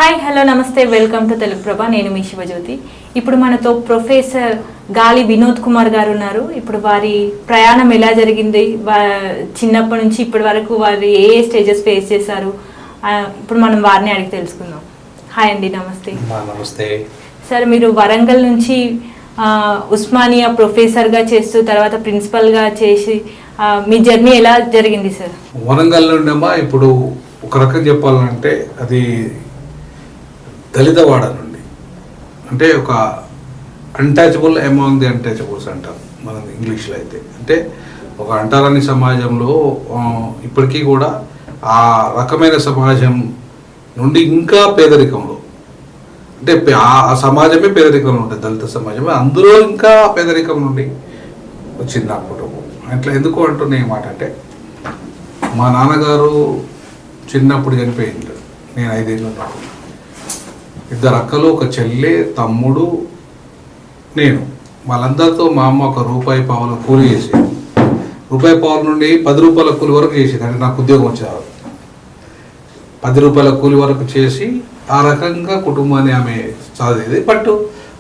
Hi hello నమస్తే welcome to Telugu ప్రభ. నేను మీ శివజ్యోతి. ఇప్పుడు మనతో ప్రొఫెసర్ గాలి వినోద్ కుమార్ గారు ఉన్నారు. ఇప్పుడు వారి ప్రయాణం ఎలా జరిగింది, చిన్నప్పటి నుంచి ఇప్పటి వరకు వారు ఏ ఏ స్టేజెస్ ఫేస్ చేశారు, ఇప్పుడు మనం వారిని అడిగి తెలుసుకుందాం. హాయ్ అండి, నమస్తే. నమస్తే సార్, మీరు వరంగల్ నుంచి ఉస్మానియా ప్రొఫెసర్గా చేస్తూ తర్వాత ప్రిన్సిపల్గా చేసి మీ జర్నీ ఎలా జరిగింది సార్? వరంగల్ నుండి అమ్మా ఇప్పుడు ఒక రకం చెప్పాలంటే అది దళితవాడ నుండి, అంటే ఒక అన్టచబుల్ అమాంగ్ ది అన్టచబుల్స్ అంటారు మనం ఇంగ్లీష్లో అయితే. అంటే ఒక అంటరాని సమాజంలో ఇప్పటికీ కూడా ఆ రకమైన సమాజం నుండి ఇంకా పేదరికంలో, అంటే ఆ సమాజమే పేదరికంలో ఉంటుంది, దళిత సమాజమే, అందులో ఇంకా పేదరికం నుండి వచ్చింది నా కుటుంబం. అట్లా ఎందుకు అంటున్నా ఈ మాట అంటే, మా నాన్నగారు చిన్నప్పుడు చనిపోయింది, నేను 5 ఏళ్ళు ఉన్నప్పుడు. 2 అక్కలు, ఒక చెల్లె, తమ్ముడు, నేను. వాళ్ళందరితో మా అమ్మ ఒక రూపాయి పావుల కూలి చేసేది. రూపాయి పావుల నుండి 10 రూపాయల కూలి వరకు చేసేది. అంటే నాకు ఉద్యోగం వచ్చేవారు 10 రూపాయల కూలి వరకు చేసి ఆ రకంగా కుటుంబాన్ని ఆమె చదివేది. బట్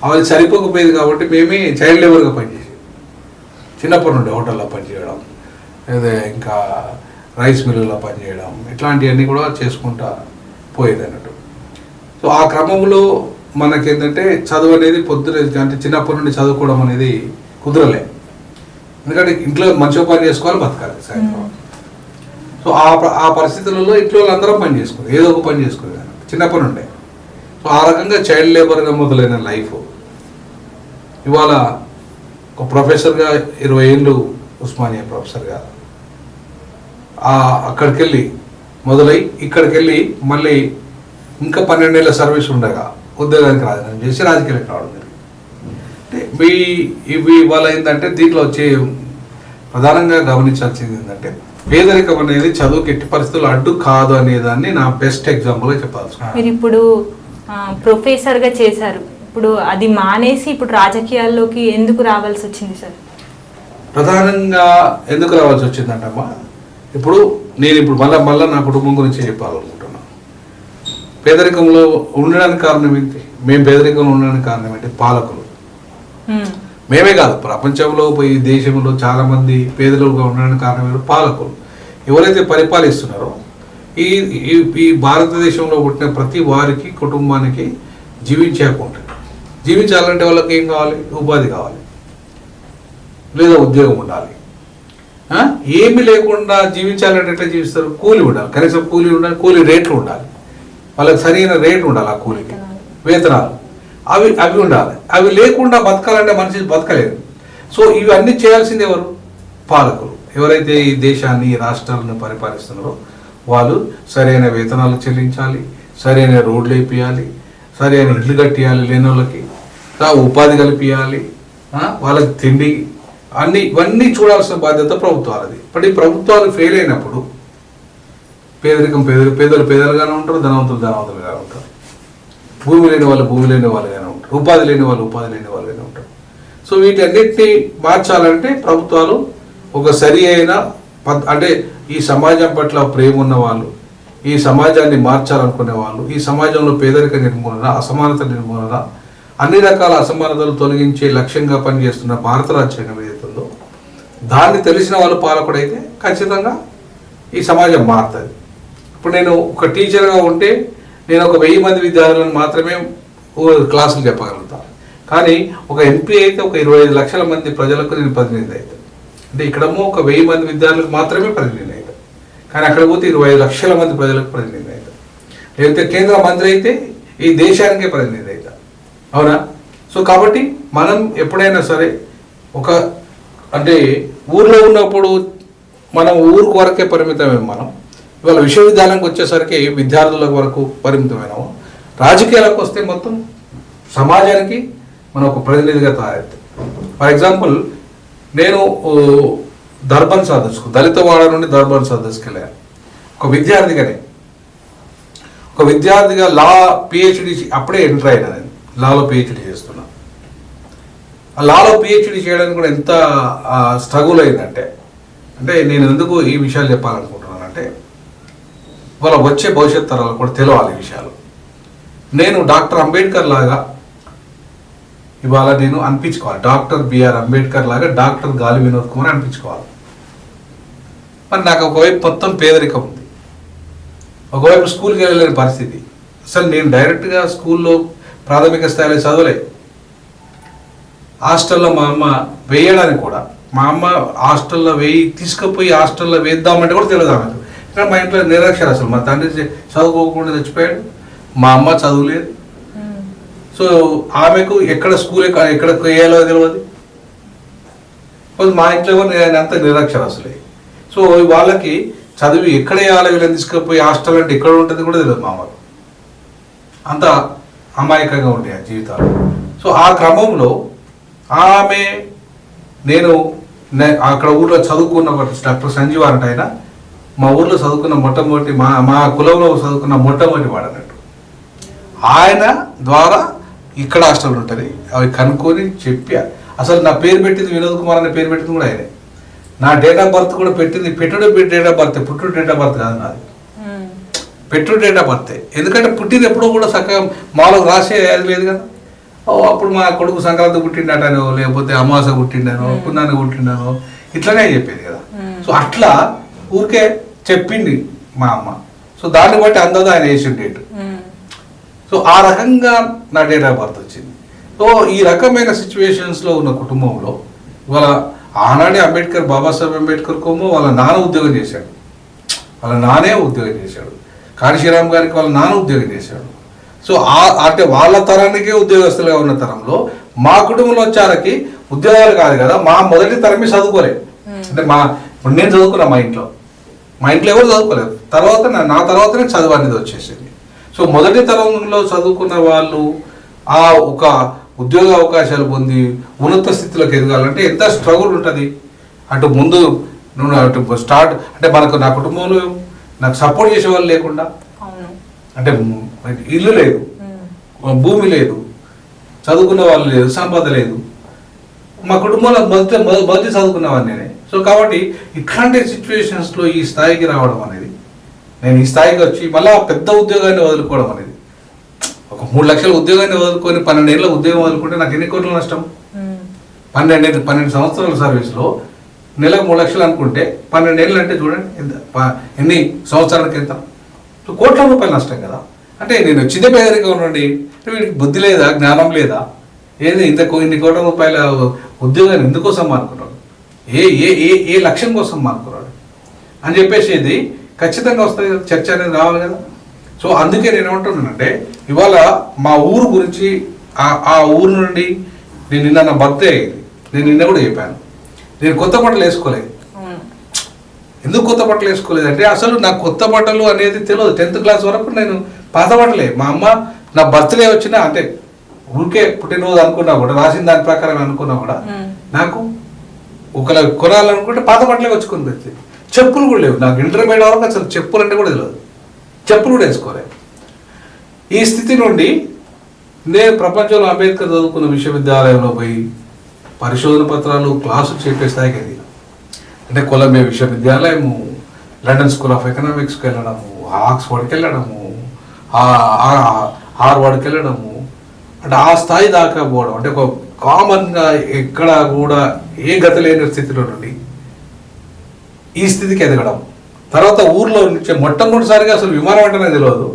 అవి సరిపోకపోయేది కాబట్టి మేమే చైల్డ్ లేబర్గా పనిచేసేది. చిన్నప్పటి నుండి హోటల్లో పనిచేయడం, అదే ఇంకా రైస్ మిల్లులో పనిచేయడం, ఇట్లాంటివన్నీ కూడా చేసుకుంటా పోయేది అన్నట్టు. సో ఆ క్రమంలో మనకేంటంటే చదువు అనేది పొద్దున, అంటే చిన్నప్పటి నుండి చదువుకోవడం అనేది కుదరలే. ఎందుకంటే ఇంట్లో మంచిగా పని చేసుకోవాలి, బతకాలి సాయంత్రం. సో ఆ పరిస్థితులలో ఇంట్లో వాళ్ళందరం పని చేసుకునేది, ఏదో ఒక పని చేసుకునేది చిన్నప్పటి నుండే. సో ఆ రకంగా చైల్డ్ లేబర్గా మొదలైన లైఫ్ ఇవాళ ఒక ప్రొఫెసర్గా 20 ఏళ్ళు ఉస్మానియా ప్రొఫెసర్గా అక్కడికి వెళ్ళి మొదలై ఇక్కడికి వెళ్ళి మళ్ళీ ఇంకా 12 ఏళ్ళ సర్వీస్ ఉండగా ఉద్యోగానికి రాజీనామా చేసి రాజకీయాలకు రావడం జరిగింది. అంటే ఇవి ఇవాళ ఏంటంటే దీంట్లో వచ్చే ప్రధానంగా గమనించాల్సింది ఏంటంటే, పేదరికం అనేది చదువుకి ఎట్టి పరిస్థితులు అడ్డు కాదు అనేదాన్ని నా బెస్ట్ ఎగ్జాంపుల్గా చెప్పాల్సి. మీరు ఇప్పుడు ప్రొఫెసర్గా చేశారు, ఇప్పుడు అది మానేసి ఇప్పుడు రాజకీయాల్లోకి ఎందుకు రావాల్సి వచ్చింది సార్? ప్రధానంగా ఎందుకు రావాల్సి వచ్చిందంటమ్మా, ఇప్పుడు మళ్ళీ నా కుటుంబం గురించి చెప్పాలనుకుంటున్నాను. పేదరికంలో ఉండడానికి కారణం ఏంటి? మేము పేదరికంలో ఉండడానికి కారణం ఏంటి? పాలకులు. మేమే కాదు, ప్రపంచంలో పోయి దేశంలో చాలా మంది పేదలుగా ఉండడానికి కారణం ఏంటి? పాలకులు. ఎవరైతే పరిపాలిస్తున్నారో ఈ భారతదేశంలో పుట్టిన ప్రతి వారికి, కుటుంబానికి జీవించాలంటే వాళ్ళకి ఏం కావాలి? ఉపాధి కావాలి, లేదా ఉద్యోగం ఉండాలి. ఏమి లేకుండా జీవించాలంటే ఎట్లా జీవిస్తారు? కూలి ఉండాలి, కనీసం కూలి ఉండాలి, కూలి రేట్లు ఉండాలి, వాళ్ళకి సరైన రేటు ఉండాలి, ఆ కూలికి వేతనాలు అవి ఉండాలి. అవి లేకుండా బతకాలంటే మనిషి బతకలేదు. సో ఇవన్నీ చేయాల్సింది ఎవరు? పాలకులు. ఎవరైతే ఈ దేశాన్ని, ఈ రాష్ట్రాలను పరిపాలిస్తున్నారో వాళ్ళు సరైన వేతనాలు చెల్లించాలి, సరైన రోడ్లు వేపియాలి, సరైన ఇల్లు కట్టియాలి, లేని వాళ్ళకి ఉపాధి కల్పించాలి, వాళ్ళకి తిండి, ఇవన్నీ చూడాల్సిన బాధ్యత ప్రభుత్వాలది. బట్ ఈ ప్రభుత్వాలు ఫెయిల్ అయినప్పుడు పేదలు పేదలుగానే ఉంటారు, ధనవంతులు ధనవంతులుగానే ఉంటారు, భూమి లేని వాళ్ళు భూమి లేని వాళ్ళుగానే ఉంటారు, ఉపాధి లేని వాళ్ళు ఉపాధి లేని వాళ్ళుగానే ఉంటారు. సో వీటన్నిటిని మార్చాలంటే ప్రభుత్వాలు ఒక సరి అయిన అంటే ఈ సమాజం పట్ల ప్రేమ ఉన్న వాళ్ళు, ఈ సమాజాన్ని మార్చాలనుకునే వాళ్ళు, ఈ సమాజంలో పేదరిక నిర్మూలన, అసమానత నిర్మూలన, అన్ని రకాల అసమానతలు తొలగించే లక్ష్యంగా పనిచేస్తున్న భారత రాజ్యాంగం ఏదైతుందో దాన్ని తెలిసిన వాళ్ళు పాలకుడైతే ఖచ్చితంగా ఈ సమాజం మారుతుంది. ఇప్పుడు నేను ఒక టీచర్గా ఉంటే నేను ఒక 1000 మంది విద్యార్థులను మాత్రమే క్లాసులు చెప్పగలుగుతాను. కానీ ఒక ఎంపీ అయితే ఒక 25 లక్షల మంది ప్రజలకు నేను ప్రతినిధి అవుతాను. అంటే ఇక్కడేమో ఒక 1000 మంది విద్యార్థులకు మాత్రమే ప్రతినిధి అవుతాను, కానీ అక్కడ పోతే 25 లక్షల మంది ప్రజలకు ప్రతినిధి అవుతాను. లేకపోతే కేంద్ర మంత్రి అయితే ఈ దేశానికే ప్రతినిధి అవుతాను. అవునా? సో కాబట్టి మనం ఎప్పుడైనా సరే అంటే ఊర్లో ఉన్నప్పుడు మనం ఊరికి వరకే పరిమితమే. మనం ఇవాళ విశ్వవిద్యాలయానికి వచ్చేసరికి విద్యార్థుల వరకు పరిమితమైనాము. రాజకీయాలకు వస్తే మొత్తం సమాజానికి మనం ఒక ప్రతినిధిగా తయారవుతాం. ఫర్ ఎగ్జాంపుల్, నేను దర్బన్ సదస్సుకు, దళితవాడ నుండి దర్బన్ సదస్సుకి వెళ్ళాను ఒక విద్యార్థిగా లా పిహెచ్డి అప్పుడే ఎంటర్ అయినా. నేను లాలో పిహెచ్డి చేస్తున్నా. ఆ లాలో పిహెచ్డి చేయడానికి కూడా ఎంత స్ట్రగుల్ అయిందంటే, నేను ఎందుకు ఈ విషయాలు చెప్పాలనుకుంటున్నానంటే, వాళ్ళ వచ్చే భవిష్యత్ తరాలు కూడా తెలవాలి ఈ విషయాలు. నేను డాక్టర్ అంబేద్కర్ లాగా ఇవాళ నేను అనిపించుకోవాలి, డాక్టర్ బిఆర్ అంబేద్కర్ లాగా డాక్టర్ గాలి వినోద్ కుమార్ అనిపించుకోవాలి. మరి నాకు ఒకవైపు మొత్తం పేదరికం ఉంది, ఒకవైపు స్కూల్కి వెళ్ళలేని పరిస్థితి. అసలు నేను డైరెక్ట్గా స్కూల్లో ప్రాథమిక స్థాయిలో చదవలే. హాస్టల్లో మా అమ్మ వేయడానికి కూడా, మా అమ్మ హాస్టల్లో తీసుకుపోయి హాస్టల్లో వేద్దామంటే కూడా తెలియదు ఆమెకు. ఇక్కడ మా ఇంట్లో నిరక్షరాస్యులు, మా తండ్రి చదువుకోకుండా చచ్చిపోయాడు, మా అమ్మ చదువులేదు. సో ఆమెకు ఎక్కడ స్కూల్ ఎక్కడ వేయాలో తెలియదు. మా ఇంట్లో నేను అంత నిరక్షరాస్యులే. సో వాళ్ళకి చదివి ఎక్కడ వేయాలో వీళ్ళని తీసుకుపోయి హాస్టల్ అంటే ఎక్కడ ఉంటుంది కూడా తెలియదు మా అమ్మకు. అంత అమాయకంగా ఉండే ఆ జీవితాలు. సో ఆ క్రమంలో ఆమె నేను అక్కడ ఊళ్ళో చదువుకున్న డాక్టర్ సంజీవ్ అంటే ఆయన మా ఊర్లో చదువుకున్న మొట్టమొదటి మా కులంలో చదువుకున్న మొట్టమొదటి వాడు అన్నట్టు. ఆయన ద్వారా ఇక్కడ హాస్టల్ ఉంటుంది అవి కనుక్కొని చెప్పి, అసలు నా పేరు పెట్టింది వినోద్ కుమార్ అనే పేరు పెట్టింది కూడా ఆయనే. నా డేట్ ఆఫ్ బర్త్ కూడా పెట్టింది పెట్టుడు డేట్ ఆఫ్ బర్త్, పుట్టుడు డేట్ ఆఫ్ బర్త్ కాదు నాది, పెట్టుడు డేట్ ఆఫ్ బర్త్. ఎందుకంటే పుట్టింది ఎప్పుడో కూడా చక్కగా మాలో రాసే అది లేదు కదా. అప్పుడు మా కొడుకు సంక్రాంతి పుట్టిండటనో, లేకపోతే అమాస పుట్టిండానో, పున్నాన్ని పుట్టిండానో, ఇట్లనే చెప్పేది కదా. సో అట్లా ఊరికే చెప్పింది మా అమ్మ. సో దాన్ని బట్టి అందదు ఆయన వేసిన డేట్. సో ఆ రకంగా నా డేట్ ఆఫ్ బర్త్ వచ్చింది. సో ఈ రకమైన సిచ్యువేషన్స్లో ఉన్న కుటుంబంలో వాళ్ళ ఆనాడే అంబేద్కర్, బాబాసాహెబ్ అంబేద్కర్ కోమో వాళ్ళ నాన్న ఉద్యోగం చేశాడు, వాళ్ళ నానే ఉద్యోగం చేశాడు. కాళీశ్రీరామ్ గారికి వాళ్ళ నాన్న ఉద్యోగం చేశాడు. సో అంటే వాళ్ళ తరానికే ఉద్యోగస్తులుగా ఉన్న తరంలో మా కుటుంబంలో వచ్చారకి ఉద్యోగాలు కాదు కదా, మా మొదటి తరమే చదువుకోలేదు. అంటే ఇప్పుడు నేను చదువుకున్నా, మా ఇంట్లో ఎవరు చదువుకోలేదు. తర్వాత నా తర్వాతనే చదువు అనేది వచ్చేసింది. సో మొదటి తరంలో చదువుకున్న వాళ్ళు ఆ ఒక ఉద్యోగ అవకాశాలు పొంది ఉన్నత స్థితిలోకి ఎదగాలంటే ఎంత స్ట్రగుల్ ఉంటుంది. అటు ముందు అటు స్టార్ట్ అంటే నా కుటుంబంలో నాకు సపోర్ట్ చేసే వాళ్ళు లేకుండా, అంటే ఇల్లు లేదు, భూమి లేదు, చదువుకున్న వాళ్ళు లేదు, సంపద లేదు. మా కుటుంబంలో మొదటి చదువుకున్నవాడిని నేనే. సో కాబట్టి ఇట్లాంటి సిచ్యువేషన్స్లో ఈ స్థాయికి రావడం అనేది, నేను ఈ స్థాయికి వచ్చి మళ్ళీ పెద్ద ఉద్యోగాన్ని వదులుకోవడం అనేది, ఒక 3 లక్షల ఉద్యోగాన్ని వదులుకొని 12 ఏళ్ళ ఉద్యోగం వదులుకుంటే నాకు ఎన్ని కోట్ల నష్టం? 12 సంవత్సరాల సర్వీస్లో నెలకు 3 లక్షలు అనుకుంటే 12 ఏళ్ళు అంటే చూడండి ఎన్ని సంవత్సరాలకి ఎంత? కోట్ల రూపాయలు నష్టం కదా. అంటే నేను చిన్న పేదరిగా ఉండండి, వీడికి బుద్ధి లేదా, జ్ఞానం లేదా, ఏది ఇన్ని కోట్ల రూపాయల ఉద్యోగాన్ని ఎందుకోసం మానుకున్నాడు, ఏ లక్ష్యం కోసం మానుకున్నాడు అని చెప్పేసి ఇది ఖచ్చితంగా వస్తుంది కదా, చర్చ అనేది రావాలి కదా. సో అందుకే నేను ఏమంటున్నానంటే ఇవాళ మా ఊరు గురించి, ఆ ఊరు నుండి నేను నిన్న నా బర్త్డే అయ్యింది, నేను నిన్న కూడా చెప్పాను, నేను కొత్త బట్టలు వేసుకోలేదు. ఎందుకు కొత్త బట్టలు వేసుకోలేదు అంటే అసలు నాకు కొత్త బట్టలు అనేది తెలియదు. 10th క్లాస్ వరకు నేను పాత బట్టలే. మా అమ్మ నా బర్త్డే వచ్చినా అంటే ఊరికే పుట్టినరోజు అనుకున్నా కూడా, రాసిన దాని ప్రకారం అనుకున్నా కూడా, నాకు ఒకలా కొనాలనుకుంటే పాత బట్టలే వచ్చుకొని పెట్టి, చెప్పులు కూడా లేవు నాకు. ఇంటర్మీడియట్ వరకు అసలు చెప్పులు అంటే కూడా తెలియదు, చెప్పులు కూడా వేసుకోలేదు. ఈ స్థితి నుండి నేను ప్రపంచంలో అంబేద్కర్ చదువుకున్న విశ్వవిద్యాలయంలో పోయి పరిశోధన పత్రాలు క్లాసులు చెప్పే స్థాయికి అది. అంటే కొలంబియా విశ్వవిద్యాలయము, లండన్ స్కూల్ ఆఫ్ ఎకనామిక్స్కి వెళ్ళడము, ఆక్స్ఫర్డ్కి వెళ్ళడము, హార్వర్డ్కి వెళ్ళడము, అంటే ఆ స్థాయి దాకా పోవడం, అంటే ఒక కామన్గా ఎక్కడ కూడా ఏ గతి లేని స్థితిలో నుండి ఈ స్థితికి ఎదగడం. తర్వాత ఊర్లో నుంచి మొట్టమొదటిసారిగా అసలు విమానం అంటేనే తెలియదు,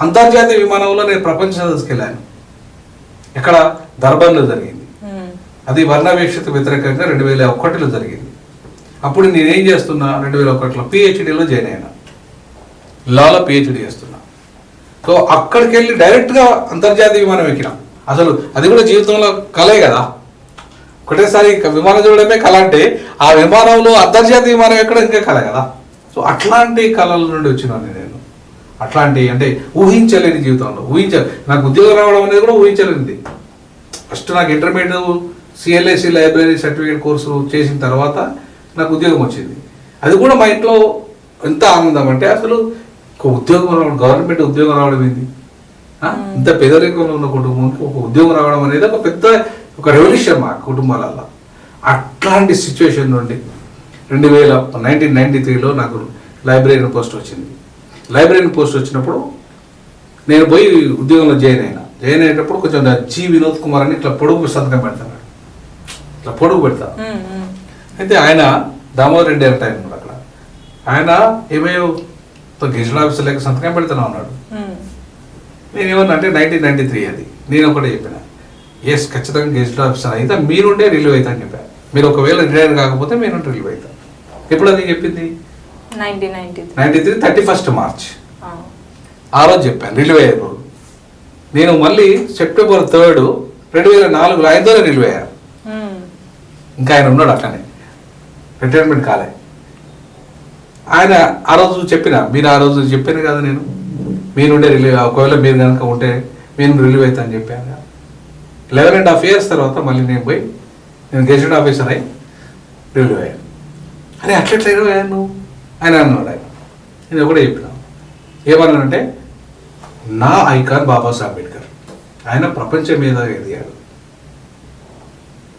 అంతర్జాతీయ విమానంలో నేను ప్రపంచ సదస్సుకి వెళ్ళాను. ఎక్కడ? దర్బాన్లో జరిగింది. అది వర్ణవేక్షత వ్యతిరేకంగా 2001లో జరిగింది. అప్పుడు నేనేం చేస్తున్నా, 2001లో పిహెచ్డీలో జాయిన్ అయినా, లాలో పిహెచ్డీ చేస్తున్నా. సో అక్కడికి వెళ్ళి డైరెక్ట్గా అంతర్జాతీయ విమానం ఎక్కినాం. అసలు అది కూడా జీవితంలో కలే కదా, ఒకటేసారి విమానం చూడడమే కళ అంటే ఆ విమానంలో అంతర్జాతీయ విమానం ఎక్కడం ఇంకా కళ కదా. సో అట్లాంటి కళల నుండి వచ్చినాను నేను. అట్లాంటి అంటే ఊహించలేని జీవితంలో నాకు ఉద్యోగం రావడం అనేది కూడా ఊహించలేనిది. ఫస్ట్ నాకు ఇంటర్మీడియట్ సిఎల్ఐసి లైబ్రరీ సర్టిఫికేట్ కోర్సు చేసిన తర్వాత నాకు ఉద్యోగం వచ్చింది. అది కూడా మా ఇంట్లో ఎంత ఆనందం అంటే అసలు ఒక ఉద్యోగం రావడం, గవర్నమెంట్ ఉద్యోగం రావడం ఏంది, ఇంత పేదరికంలో ఉన్న కుటుంబానికి ఒక ఉద్యోగం రావడం అనేది ఒక పెద్ద రెవల్యూషన్ మా కుటుంబాలలో. అట్లాంటి సిచ్యువేషన్ నుండి 1993లో నాకు లైబ్రరీయన్ పోస్ట్ వచ్చింది. లైబ్రరీయన్ పోస్ట్ వచ్చినప్పుడు నేను పోయి ఉద్యోగంలో జాయిన్ అయ్యేటప్పుడు కొంచెం జి వినోద్ కుమార్ అని ఇట్లా పొడుగు సంతకం పెడతాను, ఇట్లా పొడుగు పెడతా. అయితే ఆయన దామోదర్ రెడ్డి అంటే ఆయన ఉన్నాడు అక్కడ. ఆయన ఏమేయో గెజిటెడ్ ఆఫీసర్ లేక సంతకం పెడతాను అన్నాడు. నేను ఏమన్నా అంటే 1993 అది. నేను ఒకటే చెప్పిన, ఎస్ ఖచ్చితంగా గెజిటెడ్ ఆఫీసర్ అయితే మీరుండే రిలీవ్ అవుతా అని చెప్పాను. మీరు ఒకవేళ రిటైర్ కాకపోతే మీరుంటే రిలీవ్ అవుతా. ఎప్పుడు అది చెప్పింది? 1993 31 మార్చ్. ఆ రోజు చెప్పాను రిలీవ్ అయ్యే రోజు. నేను మళ్ళీ సెప్టెంబర్ 3, 2004 ఆయనతోనే రిలీవ్ అయ్యాను. ఇంకా ఆయన ఉన్నాడు అట్లనే, రిటైర్మెంట్ కాలే. ఆయన ఆ రోజు చెప్పిన, మీరు ఆ రోజు చెప్పాను కదా నేను మీరుండే రిలీవ్, ఒకవేళ మీరు కనుక ఉంటే నేను రిలీవ్ అవుతా అని చెప్పాను. 11.5 years తర్వాత మళ్ళీ నేను గెజిటెడ్ ఆఫీసర్ అయి రిలీవ్ అయ్యాను. అరే అట్లెట్లా రిలీవ్ అయ్యాను నువ్వు ఆయన అన్నాడు. నేను ఒకటే చెప్పిన, ఏమన్నానంటే నా ఐకాన్ బాబాసాహెబ్ అంబేద్కర్. ఆయన ప్రపంచ మేధావి ఎదిగాడు,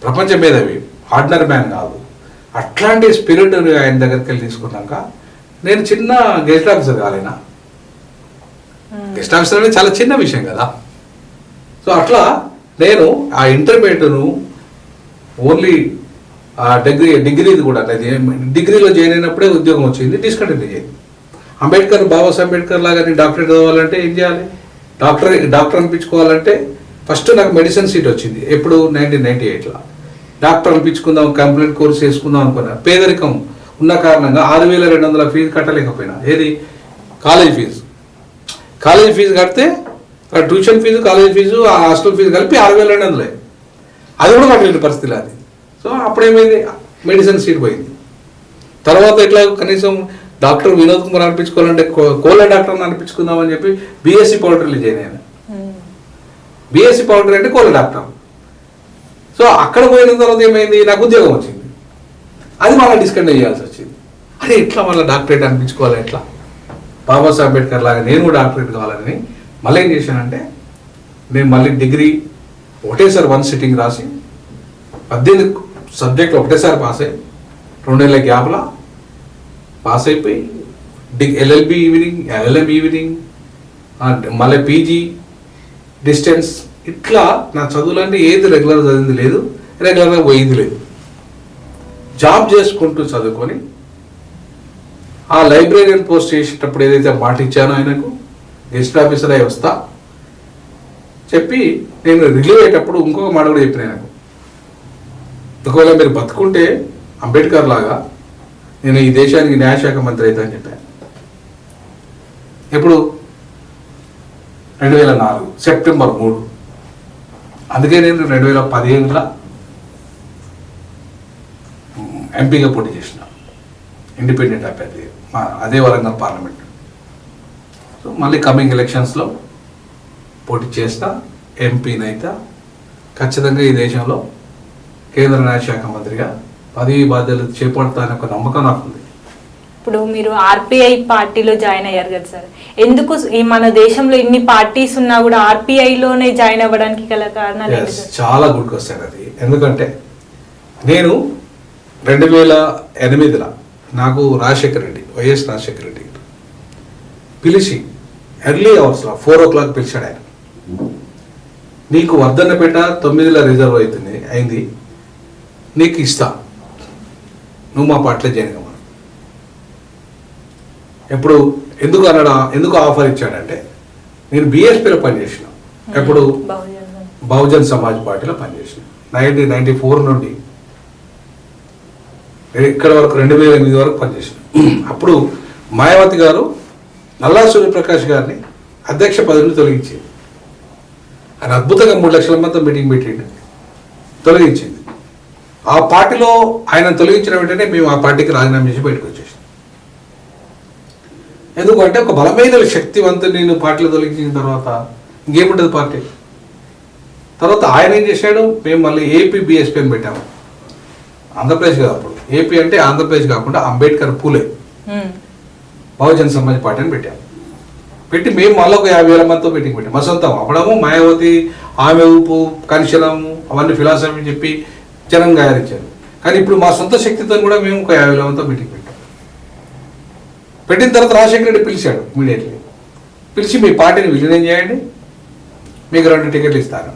ప్రపంచ మేధావి, ఆర్డినరీ మ్యాన్ కాదు. అట్లాంటి స్పిరిట్ ఆయన దగ్గరికి వెళ్ళి తీసుకున్నాక నేను చిన్న గెస్ట్ ఆఫీసర్ కాలేనా? గెస్ట్ ఆఫీసర్ అనేది చాలా చిన్న విషయం కదా. సో అట్లా నేను ఆ ఇంటర్మీడియట్ను ఓన్లీ డిగ్రీది కూడా డిగ్రీలో జాయిన్ అయినప్పుడే ఉద్యోగం వచ్చింది, డిస్కంటిన్యూ చేయండి. బాబాసాహెబ్ అంబేద్కర్ లాగా నేను డాక్టరేట్ చదవాలంటే ఏం చేయాలి? డాక్టర్ అనిపించుకోవాలంటే ఫస్ట్ నాకు మెడిసిన్ సీట్ వచ్చింది. ఎప్పుడు 1998లో. డాక్టర్ అనిపించుకుందాం, కంప్లీట్ కోర్స్ చేసుకుందాం అనుకున్నా. పేదరికం ఉన్న కారణంగా 6,200 ఫీజు కట్టలేకపోయినా. ఏది? కాలేజ్ ఫీజు కడితే tuition fees, college fees, hostel fees కలిపి 6,200. అది కూడా కట్టలేని పరిస్థితి అది. సో అప్పుడేమైంది? మెడిసిన్ సీట్ పోయింది. తర్వాత ఇట్లా కనీసం డాక్టర్ వినోద్ కుమార్ అనిపించుకోవాలంటే కోళ్ళ డాక్టర్ అనిపించుకుందామని చెప్పి బీఎస్సీ పౌడర్లు జాయిన్ అయ్యాను. బీఎస్సీ పౌడర్ అంటే కోళ్ళ డాక్టర్. సో అక్కడ పోయిన తర్వాత ఏమైంది? నాకు ఉద్యోగం వచ్చింది. అది మళ్ళీ డిస్కంటిన్యూ చేయాల్సి వచ్చింది. అదే ఎట్లా మళ్ళీ డాక్టరేట్ అనిపించుకోవాలి, ఎట్లా బాబాసాహెబ్ అంబేద్కర్ లాగా నేను కూడా డాక్టరేట్ కావాలని మళ్ళీ ఏం చేశానంటే నేను మళ్ళీ డిగ్రీ ఒకటేసారి 1 సిట్టింగ్ రాసి 18 సబ్జెక్టులు ఒకటేసారి పాస్ అయ్యి 2 నెలల గ్యాప్లా పాస్ అయిపోయి ఎల్ఎల్బి ఈవినింగ్, ఎల్ఎల్ఎం ఈవినింగ్, మళ్ళీ పీజీ డిస్టెన్స్. ఇట్లా నా చదువులన్నీ ఏది రెగ్యులర్ చదివింది లేదు, రెగ్యులర్గా పోయింది లేదు. జాబ్ చేసుకుంటూ చదువుకొని ఆ లైబ్రేరియన్ పోస్ట్ చేసేటప్పుడు ఏదైతే మాట ఇచ్చానో ఆయనకు గెస్ట్ ఆఫీసర్ అయి వస్తా చెప్పి నేను రిలీవ్ అయ్యేటప్పుడు ఇంకొక మాట కూడా చెప్పిన ఆయనకు, ఒకవేళ మీరు బతుకుంటే అంబేద్కర్ లాగా నేను ఈ దేశానికి న్యాయశాఖ మంత్రి అవుతా అని చెప్పాను. ఎప్పుడు? 2004 సెప్టెంబర్ 3. అందుకే నేను 2015లో ఎంపీగా పోటీ చేసిన, ఇండిపెండెంట్ అభ్యర్థి, అదే వరంగల్ పార్లమెంట్. సో మళ్ళీ కమింగ్ ఎలక్షన్స్లో పోటీ చేస్తా, ఎంపీనైతే ఖచ్చితంగా ఈ దేశంలో కేంద్ర న్యాయశాఖ మంత్రిగా పదవి బాధ్యతలు చేపడతానే ఒక నమ్మకం నాకు ఉంది. ఇప్పుడు మీరు ఆర్పిఐ పార్టీలో జాయిన్ అయ్యారు కదా సార్, ఎందుకు ఈ మన దేశంలో ఇన్ని పార్టీస్ ఉన్నా కూడా ఆర్పిఐలోనే జాయిన్ అవ్వడానికి గల కారణాలు ఏంటి సార్? చాలా గుడ్ క్వశ్చన్ అది. ఎందుకంటే నేను 2008లో నాకు వైఎస్ రాజశేఖర రెడ్డి పిలిచి ఎర్లీ అవర్స్లో 4 o'clock పిలిచాడు ఆయన. నీకు వర్ధన్నపేట 9లో రిజర్వ్ అయింది, నీకు ఇస్తా, నువ్వు మా పార్టీలో జాయిన్ అవ్వాలి. ఎప్పుడు ఎందుకు ఆఫర్ ఇచ్చాడంటే నేను బీఎస్పీలో పనిచేసిన, ఎప్పుడు బహుజన్ సమాజ్ పార్టీలో పనిచేసిన 1994 నుండి ఇక్కడ వరకు 2008 వరకు పనిచేసిన. అప్పుడు మాయావతి గారు నల్లా సూర్యప్రకాష్ గారిని అధ్యక్ష పదవిని తొలగించింది. ఆయన అద్భుతంగా 3 లక్షల మంది మీటింగ్ పెట్టిండు, తొలగించింది. ఆ పార్టీలో ఆయన తొలగించిన వెంటనే మేము ఆ పార్టీకి రాజీనామా చేసి బయటకు వచ్చేసాం. ఎందుకంటే ఒక బలమైన శక్తివంతుని నేను పార్టీలో తొలగించిన తర్వాత ఇంకేముంటుంది పార్టీ. తర్వాత ఆయన ఏం చేశాడు, మేము మళ్ళీ ఏపీ బీఎస్పీ అని పెట్టాము. ఆంధ్రప్రదేశ్ కాదు, అప్పుడు ఏపీ అంటే ఆంధ్రప్రదేశ్ కాకుండా అంబేద్కర్ పూలే బహుజన్ సమాజ్ పార్టీ అని పెట్టాము. పెట్టి మేము మళ్ళీ ఒక 50,000 మందితో మీటింగ్ పెట్టాము. మా సొంతం అప్పుడేమో మాయావతి, ఆమె ఊపు, కనిశలము అవన్నీ ఫిలాసఫీ చెప్పి జనం గాయరించారు. కానీ ఇప్పుడు మా సొంత శక్తితో కూడా మేము ఒక 50,000 మందితో మీటింగ్ పెట్టాం. పెట్టిన తర్వాత రాజశేఖర రెడ్డి పిలిచాడు ఇమీడియట్లీ, పిలిచి మీ పార్టీని విలీనం చేయండి, మీకు 2 టికెట్లు ఇస్తాను.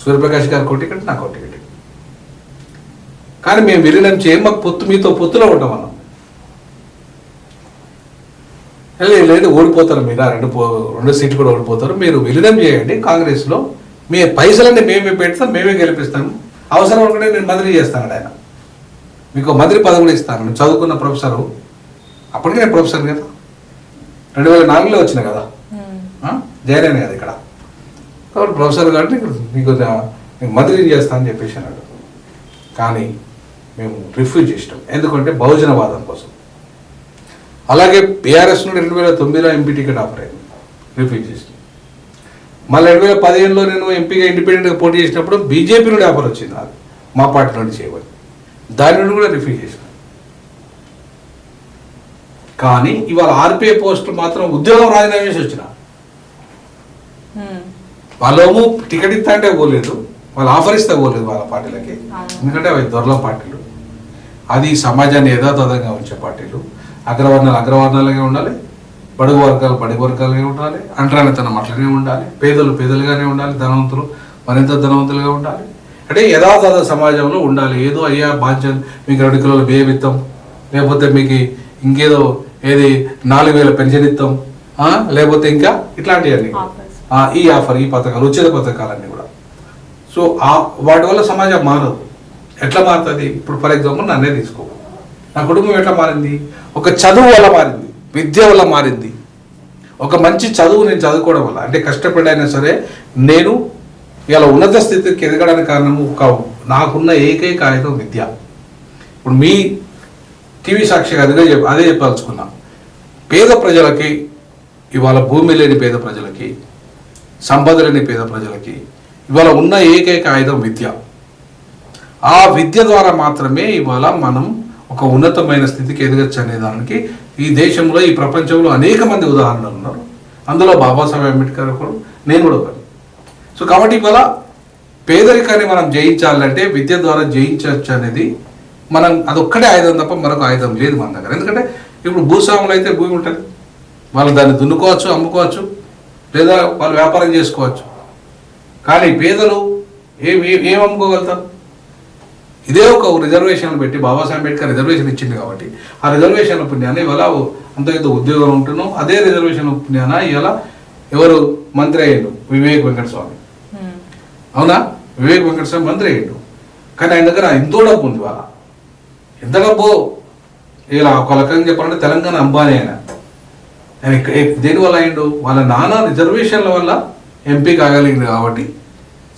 సూర్యప్రకాష్ గారికి 1 టికెట్, నాకు 1 టికెట్. కానీ మేము విలీనం చేయం, మాకు మీతో పొత్తులో ఉంటాం మనం. లేదు ఓడిపోతారు, మీరు 2 సీట్లు కూడా ఓడిపోతారు, మీరు విలీనం చేయండి కాంగ్రెస్లో, మీ పైసలన్నీ మేమే పెడతాం, మేమే గెలిపిస్తాము, అవసరం అనుకుంటే నేను మంత్రి చేస్తాను ఆయన, మీకు మంత్రి పదవి కూడా ఇస్తాను. నేను చదువుకున్న ప్రొఫెసరు, అప్పటికే నేను ప్రొఫెసర్ కదా, 2004లో వచ్చిన కదా, జాయిన్ అయినా కదా ఇక్కడ. కాబట్టి ప్రొఫెసర్ కాబట్టి మీకు మంత్రి చేస్తానని చెప్పేసి అన్నాడు. కానీ మేము రిఫ్యూజ్ చేసినాం, ఎందుకంటే బహుజనవాదం కోసం. అలాగే బీఆర్ఎస్ నుండి 2009లో ఎంపీ టికెట్ ఆఫర్ అయింది, రిఫ్యూజ్ చేసినాం. మళ్ళీ 2015లో నేను ఎంపీగా ఇండిపెండెంట్గా పోటీ చేసినప్పుడు బీజేపీ నుండి ఆఫర్ వచ్చింది, నాకు మా పార్టీ నుండి చేయమని, దాని నుండి కూడా రిఫ్యూజ్ చేసినాం. కానీ ఇవాళ ఆర్పీఐ పోస్టులు మాత్రం ఉద్యోగం రాజీనామా చేసి వచ్చిన వాళ్ళేమో టికెట్ ఇస్తా అంటే పోలేదు, వాళ్ళు ఆఫర్ ఇస్తే పోలేదు వాళ్ళ పార్టీలకి, ఎందుకంటే అవి దొరల పార్టీలు, అది సమాజాన్ని యథాతథంగా ఉంచే పార్టీలు. అగ్రవర్ణాలు అగ్రవర్ణాలుగా ఉండాలి, బడుగు వర్గాలు బడుగు వర్గాలుగా ఉండాలి, అంటరానితనం అట్లనే ఉండాలి, పేదలు పేదలుగానే ఉండాలి, ధనవంతులు మరింత ధనవంతులుగా ఉండాలి. అంటే యథాతథ సమాజంలో ఉండాలి. ఏదో అయ్యా బాధ్యత మీకు 2 కిలోల బియ్యం ఇస్తాం, లేకపోతే మీకు ఇంకేదో ఏది 4000 పెన్షన్ ఇస్తాం, లేకపోతే ఇంకా ఇట్లాంటివన్నీ ఈ ఆఫర్, ఈ పథకాలు, ఉచిత పథకాలన్నీ కూడా. సో వాటి వల్ల సమాజం మారదు. ఎట్లా మారుతుంది? ఇప్పుడు ఫర్ ఎగ్జాంపుల్ నన్నే తీసుకో, నా కుటుంబం ఎట్లా మారింది? ఒక చదువు వల్ల మారింది, విద్య వల్ల మారింది. ఒక మంచి చదువు నేను చదువుకోవడం వల్ల, అంటే కష్టపడైనా సరే నేను ఇలా ఉన్నత స్థితికి ఎదగడానికి కారణము నాకున్న ఏకైక ఆయుధం విద్య. ఇప్పుడు మీ టీవీ సాక్షిగా అదే చెప్పాల్చుకున్నాం. పేద ప్రజలకి ఇవాళ భూమి లేని పేద ప్రజలకి, సంపద లేని పేద ప్రజలకి ఇవాళ ఉన్న ఏకైక ఆయుధం విద్య. ఆ విద్య ద్వారా మాత్రమే ఇవాళ మనం ఒక ఉన్నతమైన స్థితికి ఎదగచ్చు అనే దానికి ఈ దేశంలో, ఈ ప్రపంచంలో అనేక మంది ఉదాహరణలు ఉన్నారు. అందులో బాబాసాహెబ్ అంబేద్కర్ ఒకరు, నేను కూడా ఒకరు. సో కాబట్టి ఇవాళ పేదరికాన్ని మనం జయించాలంటే విద్య ద్వారా జయించవచ్చు అనేది మనం, అదొక్కటే ఆయుధం తప్ప మరొక ఆయుధం లేదు మన దగ్గర. ఎందుకంటే ఇప్పుడు భూస్వాములు అయితే భూమి ఉంటుంది, వాళ్ళు దాన్ని దున్నుకోవచ్చు, అమ్ముకోవచ్చు, లేదా వాళ్ళు వ్యాపారం చేసుకోవచ్చు. కానీ పేదలు ఏం అమ్ముకోగలుగుతారు? ఇదే ఒక రిజర్వేషన్లు పెట్టి బాబాసాహెబ్ అంబేద్కర్ రిజర్వేషన్ ఇచ్చింది కాబట్టి ఆ రిజర్వేషన్ పుణ్యాన్ని ఇవాళ అంత ఇంత ఉద్యోగం ఉంటున్నాం. అదే రిజర్వేషన్ పుణ్యాన ఇవాళ ఎవరు మంత్రి అయ్యిండు? వివేక్ వెంకటస్వామి. అవునా? వివేక్ వెంకటస్వామి మంత్రి అయ్యిండు, కానీ ఆయన దగ్గర ఎంతో డబ్బు ఉంది. వాళ్ళ ఎంత డబ్బు, ఇలా ఒక రకంగా చెప్పాలంటే తెలంగాణ అంబానీ ఆయన. ఆయన దేనివల్ల అయ్యిండు? వాళ్ళ నాన్న రిజర్వేషన్ల వల్ల ఎంపీ కాగలిగింది కాబట్టి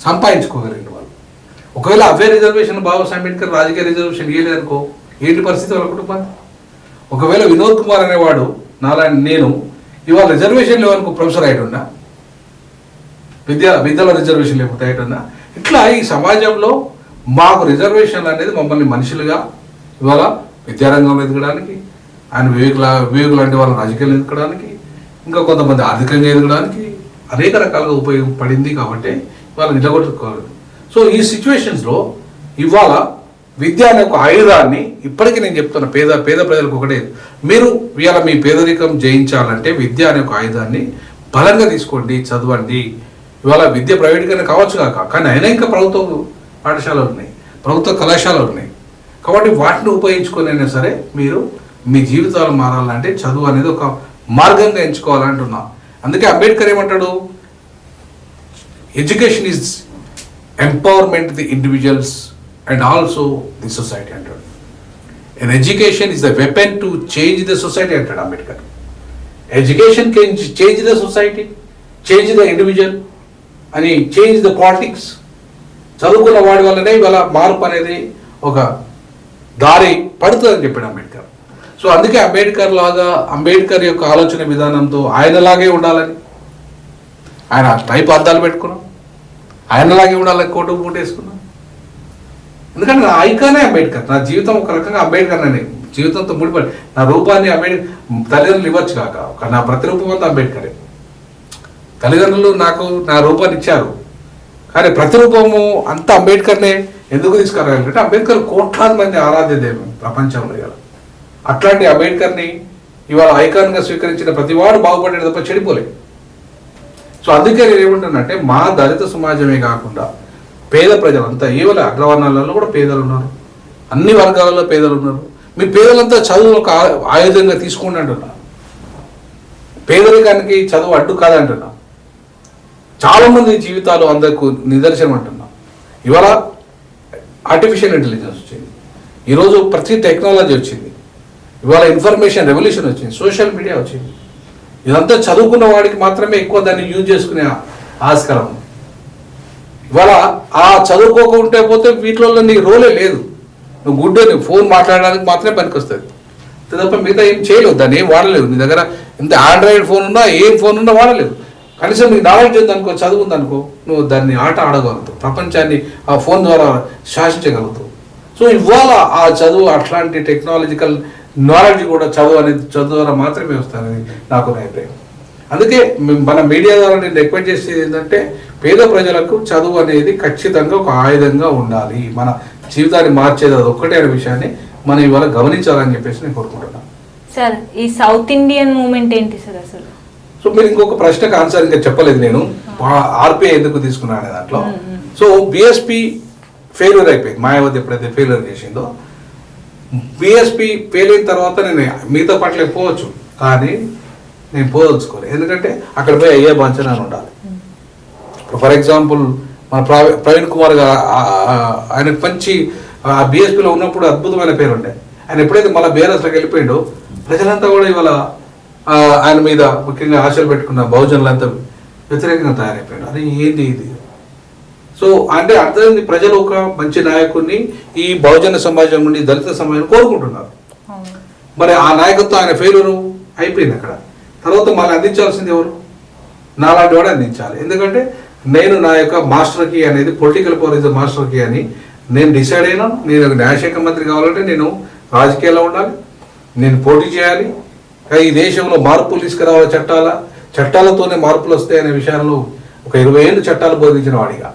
సంపాదించుకోగలిగిండు వాళ్ళు. ఒకవేళ అవే రిజర్వేషన్ బాబాసాహెబ్ అంబేద్కర్ రాజకీయ రిజర్వేషన్ ఇవ్వలేదు అనుకో, ఏంటి పరిస్థితి వాళ్ళ కుటుంబాన్ని? ఒకవేళ వినోద్ కుమార్ అనేవాడు నాలాంటి నేను ఇవాళ రిజర్వేషన్ లేవనుకో, ప్రొఫెసర్ అయ్యున్నా, విద్యలో రిజర్వేషన్ లేకపోతే అయ్యున్నా. ఇట్లా ఈ సమాజంలో మాకు రిజర్వేషన్ అనేది మమ్మల్ని మనుషులుగా ఇవాళ విద్యారంగంలో ఎదగడానికి, ఆయన వివేక్ లాంటి వాళ్ళ రాజకీయాలు ఎదగడానికి, ఇంకా కొంతమంది ఆర్థికంగా ఎదగడానికి అనేక రకాలుగా ఉపయోగపడింది. కాబట్టి ఇవాళ నిలబెట్టుకోవాలి. సో ఈ సిచ్యువేషన్స్లో ఇవాళ విద్య అనే ఒక ఆయుధాన్ని, ఇప్పటికీ నేను చెప్తున్నా పేద ప్రజలకు ఒకటే, మీరు ఇవాళ మీ పేదరికం జయించాలంటే విద్య అనే ఒక ఆయుధాన్ని బలంగా తీసుకోండి, చదవండి. ఇవాళ విద్య ప్రైవేట్గానే కావచ్చు కాక, కానీ అయినా ఇంకా ప్రభుత్వ పాఠశాలలు ఉన్నాయి, ప్రభుత్వ కళాశాలలు ఉన్నాయి. కాబట్టి వాటిని ఉపయోగించుకొని అయినా సరే మీరు మీ జీవితాలు మారాలంటే చదువు అనేది ఒక మార్గంగా ఎంచుకోవాలంటున్నా. అందుకే అంబేద్కర్ ఏమంటాడు? Education is empowerment the individuals and also the society అంటాడు. And education is the weapon to change the society అంటాడు Ambedkar. Education can change the society, change the individual అని, చేంజ్ ద పాలిటిక్స్. చదువుకున్న వాడి వల్లనే ఇవాళ మార్పు అనేది ఒక దారి పడుతుందని చెప్పాడు అంబేద్కర్. సో అందుకే అంబేద్కర్ యొక్క ఆలోచన విధానంతో ఆయనలాగే ఉండాలని, ఆయన టైప్ అద్దాలు పెట్టుకున్నాం, ఆయనలాగే ఉండాలని కోటు వేసుకున్నాం. ఎందుకంటే నా ఐకానే అంబేద్కర్, నా జీవితం ఒక రకంగా అంబేద్కర్ అనే జీవితంతో ముడిపడి, నా రూపాన్ని తల్లిదండ్రులు ఇవ్వచ్చు కాక నా ప్రతిరూపం అంతా అంబేద్కరే. తల్లిదండ్రులు నాకు నా రూపాన్ని ఇచ్చారు, కానీ ప్రతిరూపము అంతా అంబేద్కర్నే ఎందుకు తీసుకురాగలంటే అంబేద్కర్ కోట్లాది మంది ఆరాధ్య దైవం ప్రపంచంలో. అట్లాంటి అంబేద్కర్ని ఇవాళ ఐకాన్గా స్వీకరించిన ప్రతి వాడు బాగుపడేది తప్ప చెడిపోలేదు. సో అందుకే నేను ఏమంటానంటే మా దళిత సమాజమే కాకుండా పేద ప్రజలంతా ఏవల అగ్రవర్ణాలలో కూడా పేదలు ఉన్నారు, అన్ని వర్గాలలో పేదలు ఉన్నారు. మీ పేదలంతా చదువు ఒక ఆయుధంగా తీసుకోండి అంటున్నా. పేదరికానికి చదువు అడ్డు కాదంటున్నా. చాలామంది జీవితాలు అందరికీ నిదర్శనం అంటున్నా. ఇవాళ ఆర్టిఫిషియల్ ఇంటెలిజెన్స్ వచ్చింది, ఈరోజు ప్రతి టెక్నాలజీ వచ్చింది, ఇవాళ ఇన్ఫర్మేషన్ రెవల్యూషన్ వచ్చింది, సోషల్ మీడియా వచ్చింది. ఇదంతా చదువుకున్న వాడికి మాత్రమే ఎక్కువ దాన్ని యూజ్ చేసుకునే ఆస్కారం. ఇవాళ ఆ చదువుకోకుంటే పోతే వీటిలో నీ రోలే లేదు. నువ్వు గుడ్డే, నువ్వు ఫోన్ మాట్లాడడానికి మాత్రమే పనికొస్తుంది తప్ప మిగతా ఏం చేయలేవు, దాన్ని ఏం వాడలేవు. నీ దగ్గర ఇంత ఆండ్రాయిడ్ ఫోన్ ఉన్నా ఏం ఫోన్ ఉన్నా వాడలేవు. కనీసం నీకు నాలెడ్జ్ ఉందనుకో, చదువు ఉందనుకో, నువ్వు దాన్ని ఆట ఆడగలుగుతావు, ప్రపంచాన్ని ఆ ఫోన్ ద్వారా శాసించగలుగుతావు. సో ఇవాళ ఆ చదువు అట్లాంటి టెక్నాలజికల్ నాలెడ్జ్ కూడా చదువు ద్వారా మాత్రమే వస్తుందని నాకు అభిప్రాయం. అందుకే మన మీడియా ద్వారా నేను రిక్వెస్ట్ చేసేది ఏంటంటే పేద ప్రజలకు చదువు అనేది ఖచ్చితంగా ఒక ఆయుధంగా ఉండాలి. మన జీవితాన్ని మార్చేది అది ఒక్కటే అనే విషయాన్ని మనం ఇవాళ గమనించాలని చెప్పేసి నేను కోరుకుంటున్నాను. సార్ ఈ సౌత్ ఇండియన్ మూవ్మెంట్ ఏంటి సార్ అసలు? సో మీరు ఇంకొక ప్రశ్నకు ఆన్సర్ ఇంకా చెప్పలేదు నేను, ఆర్పిఐ ఎందుకు తీసుకున్నాను అనే దాంట్లో. సో బిఎస్పి ఫెయిల్యూర్ అయిపోయింది, మాయావతి ఎప్పుడైతే ఫెయిల్యూర్ చేసిందో. బిఎస్పి ఫెయిల్ అయిన తర్వాత నేను మిగతా పట్లకి పోవచ్చు, కానీ నేను పోదలుచుకోలేదు. ఎందుకంటే అక్కడ పోయి అయ్యే బాంఛన అని ఉండాలి. ఫర్ ఎగ్జాంపుల్ మన ప్రవీణ్ కుమార్ గారు, ఆయనకు మంచి బిఎస్పిలో ఉన్నప్పుడు అద్భుతమైన పేరు ఉండే. ఆయన ఎప్పుడైతే మళ్ళీ బీఆర్ఎస్లోకి వెళ్ళిపోయిండో ప్రజలంతా కూడా ఇవాళ ఆయన మీద ముఖ్యంగా ఆశలు పెట్టుకున్న బహుజనులంతా వ్యతిరేకంగా తయారైపోయాడు. అది ఏంది ఇది? సో అంటే అర్థమైంది, ప్రజలు ఒక మంచి నాయకుడిని ఈ బహుజన సమాజం నుండి దళిత సమాజం కోరుకుంటున్నారు. మరి ఆ నాయకత్వం ఆయన ఫెయిల్యూర్ అయిపోయింది అక్కడ. తర్వాత మళ్ళీ అందించాల్సింది ఎవరు? నాలాంటి వాడు అందించాలి. ఎందుకంటే నేను నా యొక్క మాస్టర్ కీ అనేది political power is the master key అని నేను డిసైడ్ అయినాను. నేను ఒక న్యాయశాఖ మంత్రి కావాలంటే నేను రాజకీయాల్లో ఉండాలి, నేను పోటీ చేయాలి. ఈ దేశంలో మార్పులు తీసుకురావాలి, చట్టాలతోనే మార్పులు వస్తాయనే విషయాల్లో ఒక 20 ఏళ్ళు చట్టాలు బోధించిన వాడిగా,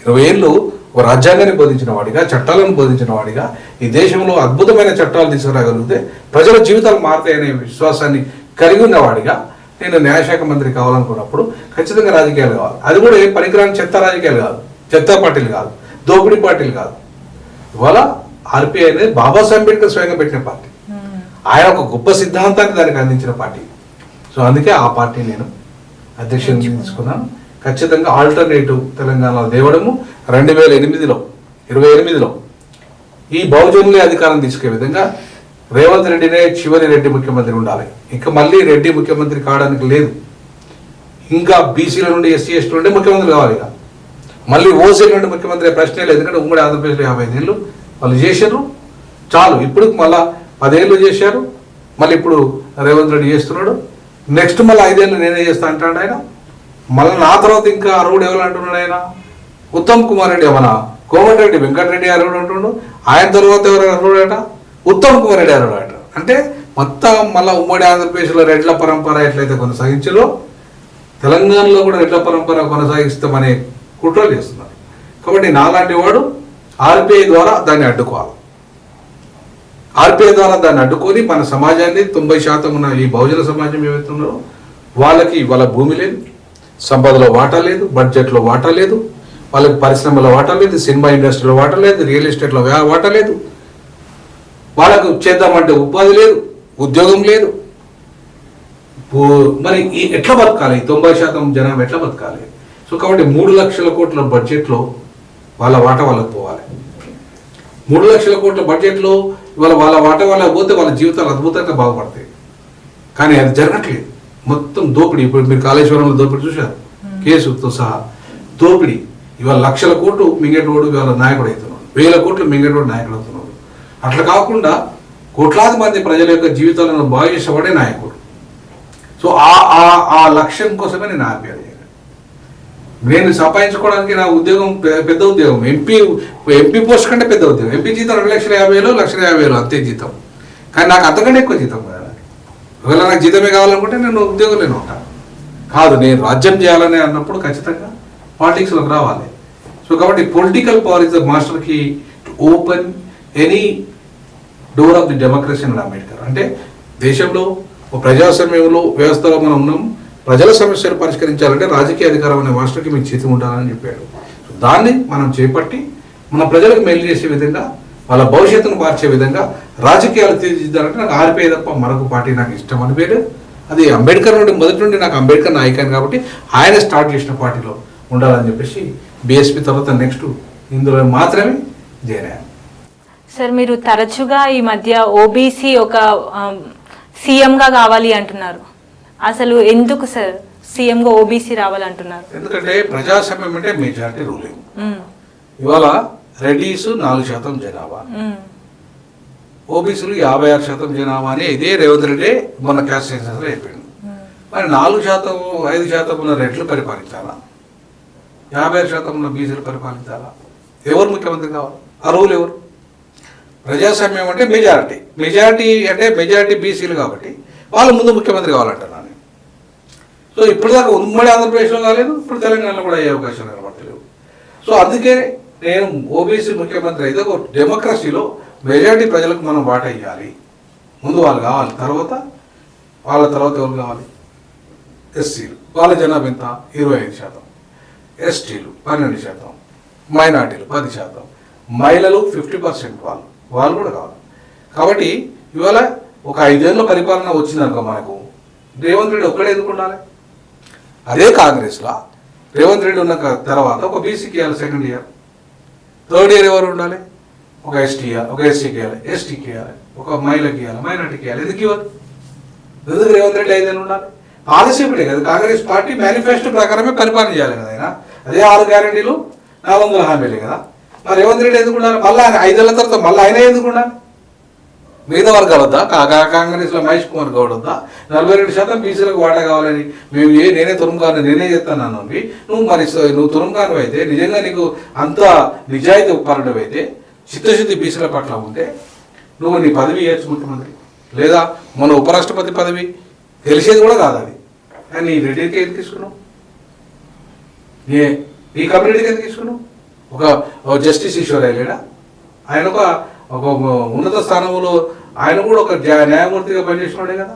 20 ఏళ్ళు ఒక రాజ్యాంగాన్ని బోధించిన వాడిగా, చట్టాలను బోధించిన వాడిగా ఈ దేశంలో అద్భుతమైన చట్టాలు తీసుకురాగలిగితే ప్రజల జీవితాలు మారుతాయనే విశ్వాసాన్ని కలిగి ఉన్నవాడిగా నేను న్యాయశాఖ మంత్రి కావాలనుకున్నప్పుడు ఖచ్చితంగా రాజకీయాలు కావాలి. అది కూడా ఏ పనికిరాని చెత్త రాజకీయాలు కాదు, చెత్త పార్టీలు కాదు, దోపిడీ పార్టీలు కాదు. ఇవాళ ఆర్పిఐ అనేది బాబాసాహెబ్ అంబేద్కర్ స్వయంగా పెట్టిన పార్టీ. ఆయన ఒక గొప్ప సిద్ధాంతాన్ని దానికి అందించిన పార్టీ. సో అందుకే ఆ పార్టీ నేను అధ్యక్షుని తీసుకున్నాను. ఖచ్చితంగా ఆల్టర్నేటివ్ తెలంగాణలో దేవడము 2028లో ఈ బహుజనులే అధికారం తీసుకునే విధంగా రేవంత్ రెడ్డినే చివరి రెడ్డి ముఖ్యమంత్రి ఉండాలి. ఇంకా మళ్ళీ రెడ్డి ముఖ్యమంత్రి కావడానికి లేదు. ఇంకా బీసీల నుండి ఎస్సీ ఎస్టీ నుండి ముఖ్యమంత్రి కావాలి. ఇక మళ్ళీ ఓసీల నుండి ముఖ్యమంత్రి ప్రశ్నే లేదు. ఎందుకంటే ఉమ్మడి ఆంధ్రప్రదేశ్లో 55 ఏళ్ళు వాళ్ళు చేశారు, చాలు. ఇప్పుడు మళ్ళీ 10 ఏళ్ళు చేశారు, మళ్ళీ ఇప్పుడు రేవంత్ రెడ్డి చేస్తున్నాడు. నెక్స్ట్ మళ్ళీ 5 ఏళ్ళు నేనే చేస్తా అంటాడు ఆయన. మళ్ళీ నా తర్వాత ఇంకా అరువుడు ఎవరు అంటున్నాడు ఆయన? ఉత్తమ్ కుమార్ రెడ్డి, మన కోమటిరెడ్డి వెంకటరెడ్డి అరువుడు అంటున్నాడు. ఆయన తర్వాత ఎవరు అరువుడట? ఉత్తమ్ కుమార్ రెడ్డి అరువుడు అంట. అంటే మొత్తం మళ్ళీ ఉమ్మడి ఆంధ్రప్రదేశ్లో రెడ్ల పరంపర ఎట్లయితే కొనసాగించారో తెలంగాణలో కూడా రెడ్ల పరంపర కొనసాగిస్తామనే కుట్రలు చేస్తున్నారు. కాబట్టి నాలాంటి వాడు ఆర్పిఐ ద్వారా దాన్ని అడ్డుకోవాలి. ఆర్పిఐ ద్వారా దాన్ని అడ్డుకొని మన సమాజాన్ని 90% ఉన్న ఈ బహుజన సమాజం ఏవైతే ఉన్నారో వాళ్ళకి వాళ్ళ భూమి లేదు, సంపదలో వాటా లేదు, బడ్జెట్లో వాటా లేదు, వాళ్ళకి పరిశ్రమలో వాటా లేదు, సినిమా ఇండస్ట్రీలో వాటా లేదు, రియల్ ఎస్టేట్లో వాటా లేదు, వాళ్ళకు చేద్దామంటే ఉపాధి లేదు, ఉద్యోగం లేదు. మరి ఎట్లా బతకాలి? 90% జనాభా ఎట్లా బతకాలి? సో కాబట్టి 3 లక్షల కోట్ల బడ్జెట్లో వాళ్ళ వాటా వాళ్ళకి పోవాలి. 3 లక్షల కోట్ల బడ్జెట్లో వాళ్ళ వాటా వాళ్ళకి పోతే వాళ్ళ జీవితాలు అద్భుతంగా బాగుపడతాయి. కానీ అది జరగట్లేదు. మొత్తం దోపిడీ. ఇప్పుడు మీరు కాళేశ్వరంలో దోపిడీ చూశారు, కేసుతో సహా దోపిడీ. ఇవాళ లక్షల కోట్లు మింగేటోడు ఇవాళ నాయకుడు అవుతున్నాడు, 1000 కోట్లు మింగేటోడు నాయకుడు అవుతున్నాడు. అట్లా కాకుండా కోట్లాది మంది ప్రజల యొక్క జీవితాలను బాగు చేసేవాడే నాయకుడు. సో ఆ లక్ష్యం కోసమే నేను ఆర్పిఐ. నేను సంపాదించుకోవడానికి నా ఉద్యోగం పెద్ద ఉద్యోగం, ఎంపీ పోస్ట్ కంటే పెద్ద ఉద్యోగం. ఎంపీ జీతం 2,50,000, 1,50,000 అంతే జీతం. కానీ నాకు అంతకంటే ఎక్కువ జీతం కదా. ఒకవేళ నాకు జీతమే కావాలనుకుంటే నేను ఉద్యోగంలోనే ఉంటాను. కాదు, నేను రాజ్యం చేయాలని అన్నప్పుడు ఖచ్చితంగా పాలిటిక్స్లోకి రావాలి. సో కాబట్టి political power is the master key to open any door of the democracy అని అంబేద్కర్. అంటే దేశంలో ఒక ప్రజాస్వామ్యంలో వ్యవస్థలో మనం ఉన్నాం. ప్రజల సమస్యలు పరిష్కరించాలంటే రాజకీయ అధికారం అనే మాస్టర్కి మీకు చేతి ఉండాలని చెప్పాడు. దాన్ని మనం చేపట్టి మన ప్రజలకు మేలు చేసే విధంగా, వాళ్ళ భవిష్యత్తును మార్చే విధంగా రాజకీయాలు తీర్చిదిద్దాలంటే నాకు ఆర్పీఐ తప్ప మరొక పార్టీ నాకు ఇష్టం అని పేరు. అది అంబేద్కర్ నుండి మొదటి నుండి నాకు అంబేద్కర్ నాయకుని కాబట్టి ఆయన స్టార్ట్ చేసిన పార్టీలో ఉండాలని చెప్పేసి బీఎస్పీ తర్వాత నెక్స్ట్ ఇందులో మాత్రమే జాయిన్ అయ్యాను. సార్, మీరు తరచుగా ఈ మధ్య ఓబీసీ ఒక సీఎంగా కావాలి అంటున్నారు. అసలు ఎందుకు సార్ సీఎంగా ఓబీసీ రావాలంటున్నారు? ఎందుకంటే ప్రజాస్వామ్యం అంటే మెజారిటీ రూలింగ్. ఇవాళ రెడ్డిస్ 4% జనాభా, ఓబీసీలు 56% జనాభా అని ఇదే రేవంత్ రెడ్డి మొన్న క్యాస్ట్ సెన్సెస్లో అయిపోయింది. మరి 4%, 5% ఉన్న రెడ్లు పరిపాలించాలా, 56% ఉన్న బీసీలు పరిపాలించాలా? ఎవరు ముఖ్యమంత్రి కావాలి? అర్హులు ఎవరు? ప్రజాస్వామ్యం అంటే మెజారిటీ బీసీలు కాబట్టి వాళ్ళు ముందు ముఖ్యమంత్రి కావాలంటున్నాను. సో ఇప్పుడు దాకా ఉమ్మడి ఆంధ్రప్రదేశ్లో కాలేదు, ఇప్పుడు తెలంగాణలో కూడా అయ్యే అవకాశం కనబడతలేవు. సో అందుకే నేను ఓబీసీ ముఖ్యమంత్రి అయితే ఒక డెమోక్రసీలో మెజారిటీ ప్రజలకు మనం వాటా ఇవ్వాలి. ముందు వాళ్ళు కావాలి, వాళ్ళ తర్వాత ఎవరు కావాలి? ఎస్సీలు, వాళ్ళ జనాభా ఎంత? 25%, ఎస్టీలు 12%, మైనార్టీలు 10%, మహిళలు 50% వాళ్ళు కూడా కావాలి. కాబట్టి ఇవాళ ఒక 5 ఏళ్ళ పరిపాలన వచ్చిందనుకో మనకు, రేవంత్ రెడ్డి ఒక్కడే ఎందుకు ఉండాలి? అదే కాంగ్రెస్లో రేవంత్ రెడ్డి ఉన్న తర్వాత ఒక బీసీకి ఇవ్వాలి సెకండ్ ఇయర్, థర్డ్ ఇయర్ ఎవరు ఉండాలి? ఒక ఎస్టీకి ఇవ్వాలి, ఎస్టీకి ఇవ్వాలి, ఒక మహిళకి ఇవ్వాలి, మైనార్టీకి ఇవ్వాలి. ఎందుకు ఇవ్వదు? ఎందుకు రేవంత్ రెడ్డి 5 ఏళ్ళు ఉండాలి? పాలసీ ఇప్పుడే కదా, కాంగ్రెస్ పార్టీ మేనిఫెస్టో ప్రకారమే పరిపాలన చేయాలి కదా ఆయన. అదే 6 గ్యారెంటీలు 400 హామీలే కదా. మరి రేవంత్ రెడ్డి ఎందుకు ఉండాలి? మళ్ళీ ఆయన 5 ఏళ్ల తర్వాత మళ్ళీ ఆయన ఎందుకు ఉండాలి? మిగతా వర్గాలు వద్దా? కాంగ్రెస్లో మహేష్ కుమార్ గౌడ్ వద్దా? 42% బీసీలకు వాటా కావాలని మేము నేనే తురుముగాను నేనే చెప్తాను. నువ్వు తురుముగాను అయితే, నిజంగా నీకు అంత నిజాయితీ పరుడు అయితే, చిత్తశుద్ధి బీసీల పట్ల ఉంటే నువ్వు నీ పదవి ఇవ్వచ్చు ముఖ్యమంత్రి, లేదా మన ఉపరాష్ట్రపతి పదవి తెలిసేది కూడా కాదు అది. కానీ నీ రెడ్డికి ఎందుకు తీసుకున్నావు? నీ కమ్యూనిటీకి ఎందుకు తీసుకున్నావు? ఒక జస్టిస్ ఈశ్వరయ్య లేడా? ఆయన ఒక ఉన్నత స్థానంలో ఆయన కూడా ఒక న్యాయమూర్తిగా పనిచేసినాడే కదా.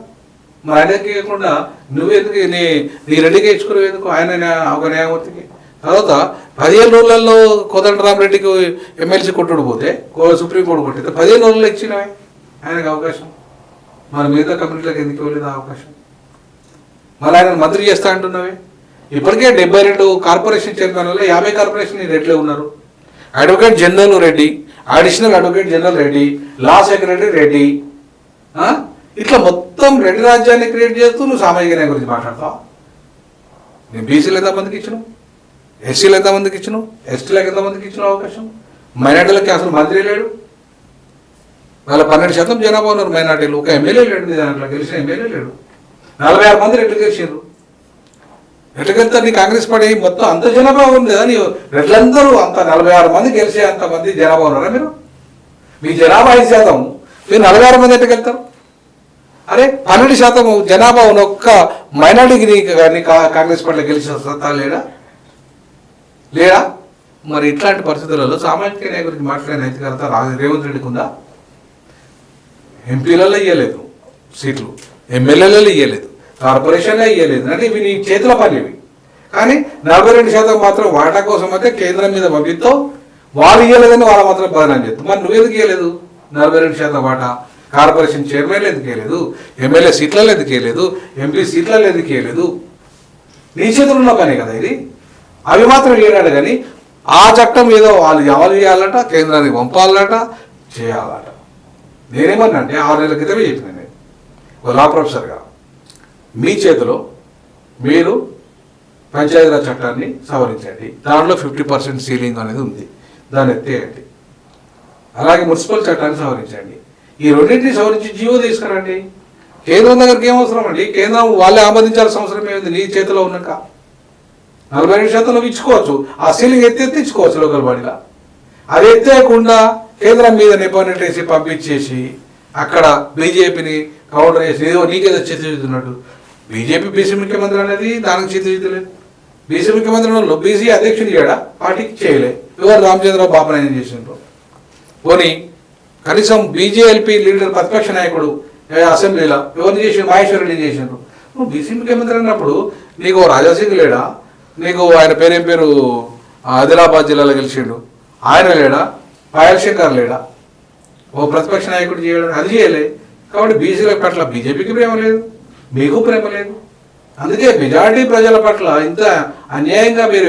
మరి ఆయనకి కాకుండా నువ్వెందుకు నీ రెడ్డికి ఇచ్చుకున్నావు? ఎందుకు ఆయన ఒక న్యాయమూర్తికి? తర్వాత 15 రోజులలో కోదండరామరెడ్డికి ఎమ్మెల్సీ కొట్టుడు పోతే సుప్రీంకోర్టు కొట్టితే 15 రోజుల్లో ఇచ్చినవే ఆయనకు అవకాశం. మరి మిగతా కమ్యూనిటీలకు ఎందుకు ఇవ్వలేదు అవకాశం? మరి ఆయన మంత్రి చేస్తా అంటున్నావే. ఇప్పటికే 72 కార్పొరేషన్ చైర్మన్లలో 50 కార్పొరేషన్ రెడ్లే ఉన్నారు. Advocate general Reddy, additional advocate general Reddy, లా సెక్రటరీ రెడ్డి. ఇట్లా మొత్తం రెడ్డి రాజ్యాన్ని క్రియేట్ చేస్తూ నువ్వు సామాజిక న్యాయం గురించి మాట్లాడతావు. నేను బీసీలు ఎంతమందికి ఇచ్చినావు? ఎస్సీలు ఎంతమందికి ఇచ్చినావు? ఎస్టీలకు ఎంతమందికి ఇచ్చినావు అవకాశం? మైనార్టీలకి అసలు మంత్రి లేడు. వాళ్ళ 12% జనాభా ఉన్నారు మైనార్టీలు. ఒక ఎమ్మెల్యే లేడు, దాంట్లో గెలిచిన ఎమ్మెల్యే లేడు. 46 మంది రెడ్లు గెలిచారు. ఎట్లకెళ్తా నీ కాంగ్రెస్ పార్టీ మొత్తం అంత జనాభా ఉంది కదా, నీ రెడ్లందరూ అంత 46 మంది గెలిచే అంతమంది జనాభా ఉన్నారా మీరు? మీ జనాభా 5%, మీరు 46 మంది ఎట్లకెళ్తారు? అరే 12% జనాభా ఉన్న ఒక్క మైనార్టీకి నీ కాంగ్రెస్ పార్టీలో గెలిచిన సత్తా లేడా? మరి ఇట్లాంటి పరిస్థితులలో సామాజిక న్యాయం గురించి మాట్లాడే నైతికత రేవంత్ రెడ్డికి ఉందా? ఎంపీలలో ఇవ్వలేదు సీట్లు, ఎమ్మెల్యేలలో ఇవ్వలేదు, కార్పొరేషన్లో ఇవ్వలేదు. అంటే ఇవి నీ చేతిలో పని ఇవి. కానీ 42% మాత్రం వాటా కోసం అయితే కేంద్రం మీద పంపిస్తావు. వాళ్ళు ఇవ్వలేదని వాళ్ళ మాత్రం బదనాం చేస్తావు. మరి నువ్వెందుకు ఇవ్వలేదు 42% వాటా? కార్పొరేషన్ చైర్మన్లు ఎందుకు ఇవ్వలేదు? ఎమ్మెల్యే సీట్లలో ఎందుకు ఇవ్వలేదు? ఎంపీ సీట్లలో ఎందుకు ఇవ్వలేదు? నీ చేతులు ఉన్న పని కదా ఇది. అవి మాత్రం ఇవ్వడాడు. కానీ ఆ చట్టం ఏదో వాళ్ళు అమలు చేయాలట, కేంద్రానికి పంపాలట, చేయాలట. నేనేమన్నా అంటే 6 నెలల క్రితమే చెప్పిన నేను లా ప్రొఫెసర్గా, మీ చేతిలో మీరు పంచాయతీరాజ్ చట్టాన్ని సవరించండి. దాంట్లో 50% సీలింగ్ అనేది ఉంది, దాన్ని ఎత్తేయండి. అలాగే మున్సిపల్ చట్టాన్ని సవరించండి. ఈ రెండింటిని సవరించి జీవో తీసుకురండి. కేంద్రం దగ్గరికి ఏమవసరం అండి? కేంద్రం వాళ్ళే ఆమోదించాల్సిన అవసరం ఏముంది? నీ చేతిలో ఉన్నాక 42% ఇచ్చుకోవచ్చు. ఆ సీలింగ్ ఎత్తి ఇచ్చుకోవచ్చు లోకల్ బాడీలో. అది ఎత్తేయకుండా కేంద్రం మీద నెపనెట్టేసి పంపించేసి అక్కడ బీజేపీని కౌంటర్ చేసి ఏదో నీకేదో చిత్రచిత్తున్నట్టు. బీజేపీ బీసీ ముఖ్యమంత్రి అనేది దానికి చిత్రచిత్తలేదు. బీసీ ముఖ్యమంత్రి బీసీ అధ్యక్షుడు చేయడా? పార్టీకి చేయలే. ఎవరు రామచంద్రరావు బాబునాయన చేసినారు. పోనీ కనీసం బీజేఎల్పీ లీడర్ ప్రతిపక్ష నాయకుడు అసెంబ్లీలో ఎవరిని చేసిండు? మహేశ్వర్ రెడ్డి చేసిండ్రు. నువ్వు బీసీ ముఖ్యమంత్రి అన్నప్పుడు నీకు రాజాసింగ్ లేడా? నీకు ఆయన పేరేం పేరు ఆదిలాబాద్ జిల్లాలో గెలిచిండు, ఆయన లేడా? పాయల్ శంకర్ లేడా? ఓ ప్రతిపక్ష నాయకుడు చేయడం అది చేయలే. కాబట్టి బీసీల పట్ల బీజేపీకి ప్రేమ లేదు, మీకు ప్రేమ లేదు. అందుకే మెజారిటీ ప్రజల పట్ల ఇంత అన్యాయంగా మీరు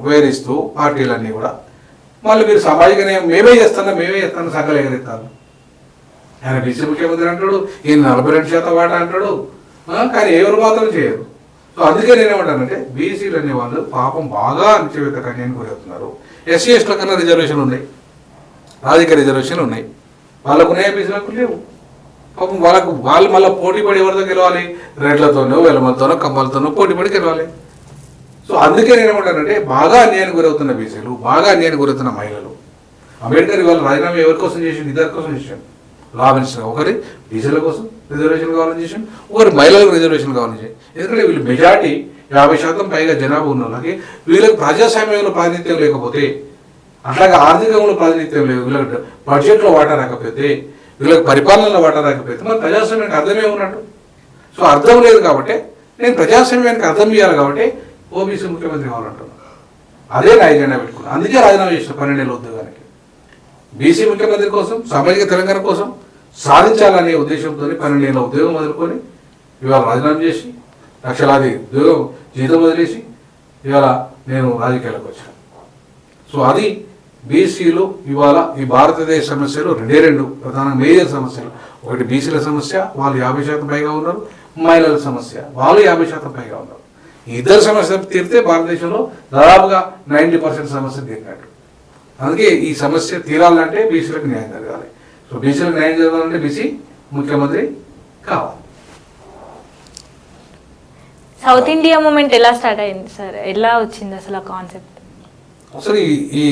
వివరిస్తూ పార్టీలన్నీ కూడా మళ్ళీ మీరు సామాజిక న్యాయం మేమే చేస్తాను సంఘాలు ఎగరెత్తాను. ఆయన బీసీ ముఖ్యమంత్రి అంటాడు, ఈయన 42% వాటా అంటాడు, కానీ ఎవరు మాత్రం చేయరు. సో అందుకే నేనేమంటానంటే బీసీలు అనే వాళ్ళు పాపం బాగా అణచివేత కన్యాన్ని గురవుతున్నారు. ఎస్సీ ఎస్టీల కన్నా రిజర్వేషన్లు ఉన్నాయి, రాజకీయ రిజర్వేషన్లు ఉన్నాయి, వాళ్ళకు ఉన్నాయి, బీసీలకు లేవు. పాపం వాళ్ళు మళ్ళీ పోటీ పడి ఎవరితో గెలవాలి? రెడ్లతోనో వెలమలతోనో కమ్మలతోనో పోటీ పడి గెలవాలి. సో అందుకే నేనేమంటానంటే బాగా అన్యాయానికి గురవుతున్న బీసీలు, బాగా అన్యాయానికి గురవుతున్న మహిళలు. అంబేద్కర్ ఇవాళ రాజీనామా ఎవరి కోసం చేసిండు? ఇద్దరి కోసం చేశాడు. లా మినిస్టర్ ఒకరి బీసీల కోసం రిజర్వేషన్ కావాలని చేసాం, ఒకరి మహిళలకు రిజర్వేషన్ కావాలని చేసాం. ఎందుకంటే వీళ్ళు మెజార్టీ 50% పైగా జనాభా ఉన్న వాళ్ళకి వీళ్ళకి ప్రజాస్వామ్యంలో ప్రాతినిధ్యం లేకపోతే, అట్లాగే ఆర్థికంలో ప్రాతినిధ్యం లేదు, వీళ్ళకి బడ్జెట్లో వాటా రాకపోతే, వీళ్ళకి పరిపాలనలో వాటా రాకపోతే మరి ప్రజాస్వామ్యానికి అర్థమే ఉన్నట్టు. సో అర్థం లేదు కాబట్టి నేను ప్రజాస్వామ్యానికి అర్థం ఇవ్వాలి కాబట్టి ఓబీసీ ముఖ్యమంత్రి కావాలంటున్నాను. అదే నా ఎజెండా పెట్టుకున్నాను. అందుకే రాజీనామా చేసిన 12 ఏళ్ళ ఉద్యోగానికి. బీసీ ముఖ్యమంత్రి కోసం, సామాజిక తెలంగాణ కోసం సాధించాలనే ఉద్దేశంతో 12 ఏళ్ళ ఉద్యోగం వదులుకొని ఇవాళ రాజీనామా చేసి లక్షలాది ఉద్యోగం జీతం వదిలేసి ఇవాళ నేను రాజకీయాలకు వచ్చాను. సో అది బీసీలు ఇవాళ ఈ భారతదేశ సమస్యలు 2 ప్రధాన మేజర్ సమస్యలు. ఒకటి బీసీల సమస్య, వాళ్ళు 50% పైగా ఉన్నారు. మహిళల సమస్య, వాళ్ళు 50% పైగా ఉన్నారు. ఈ ఇద్దరు సమస్యలు తీరితే భారతదేశంలో దాదాపుగా 90% సమస్య తీరినట్టు. అందుకే ఈ సమస్య తీరాలంటే బీసీలకు న్యాయం జరగాలి. సో బీసీలకు న్యాయం జరగాలంటే బీసీ ముఖ్యమంత్రి కావాలి. సౌత్ ఇండియా మూమెంట్ ఎలా స్టార్ట్ అయింది సార్? ఎలా వచ్చింది అసలు ఆ కాన్సెప్ట్? అసలు ఈ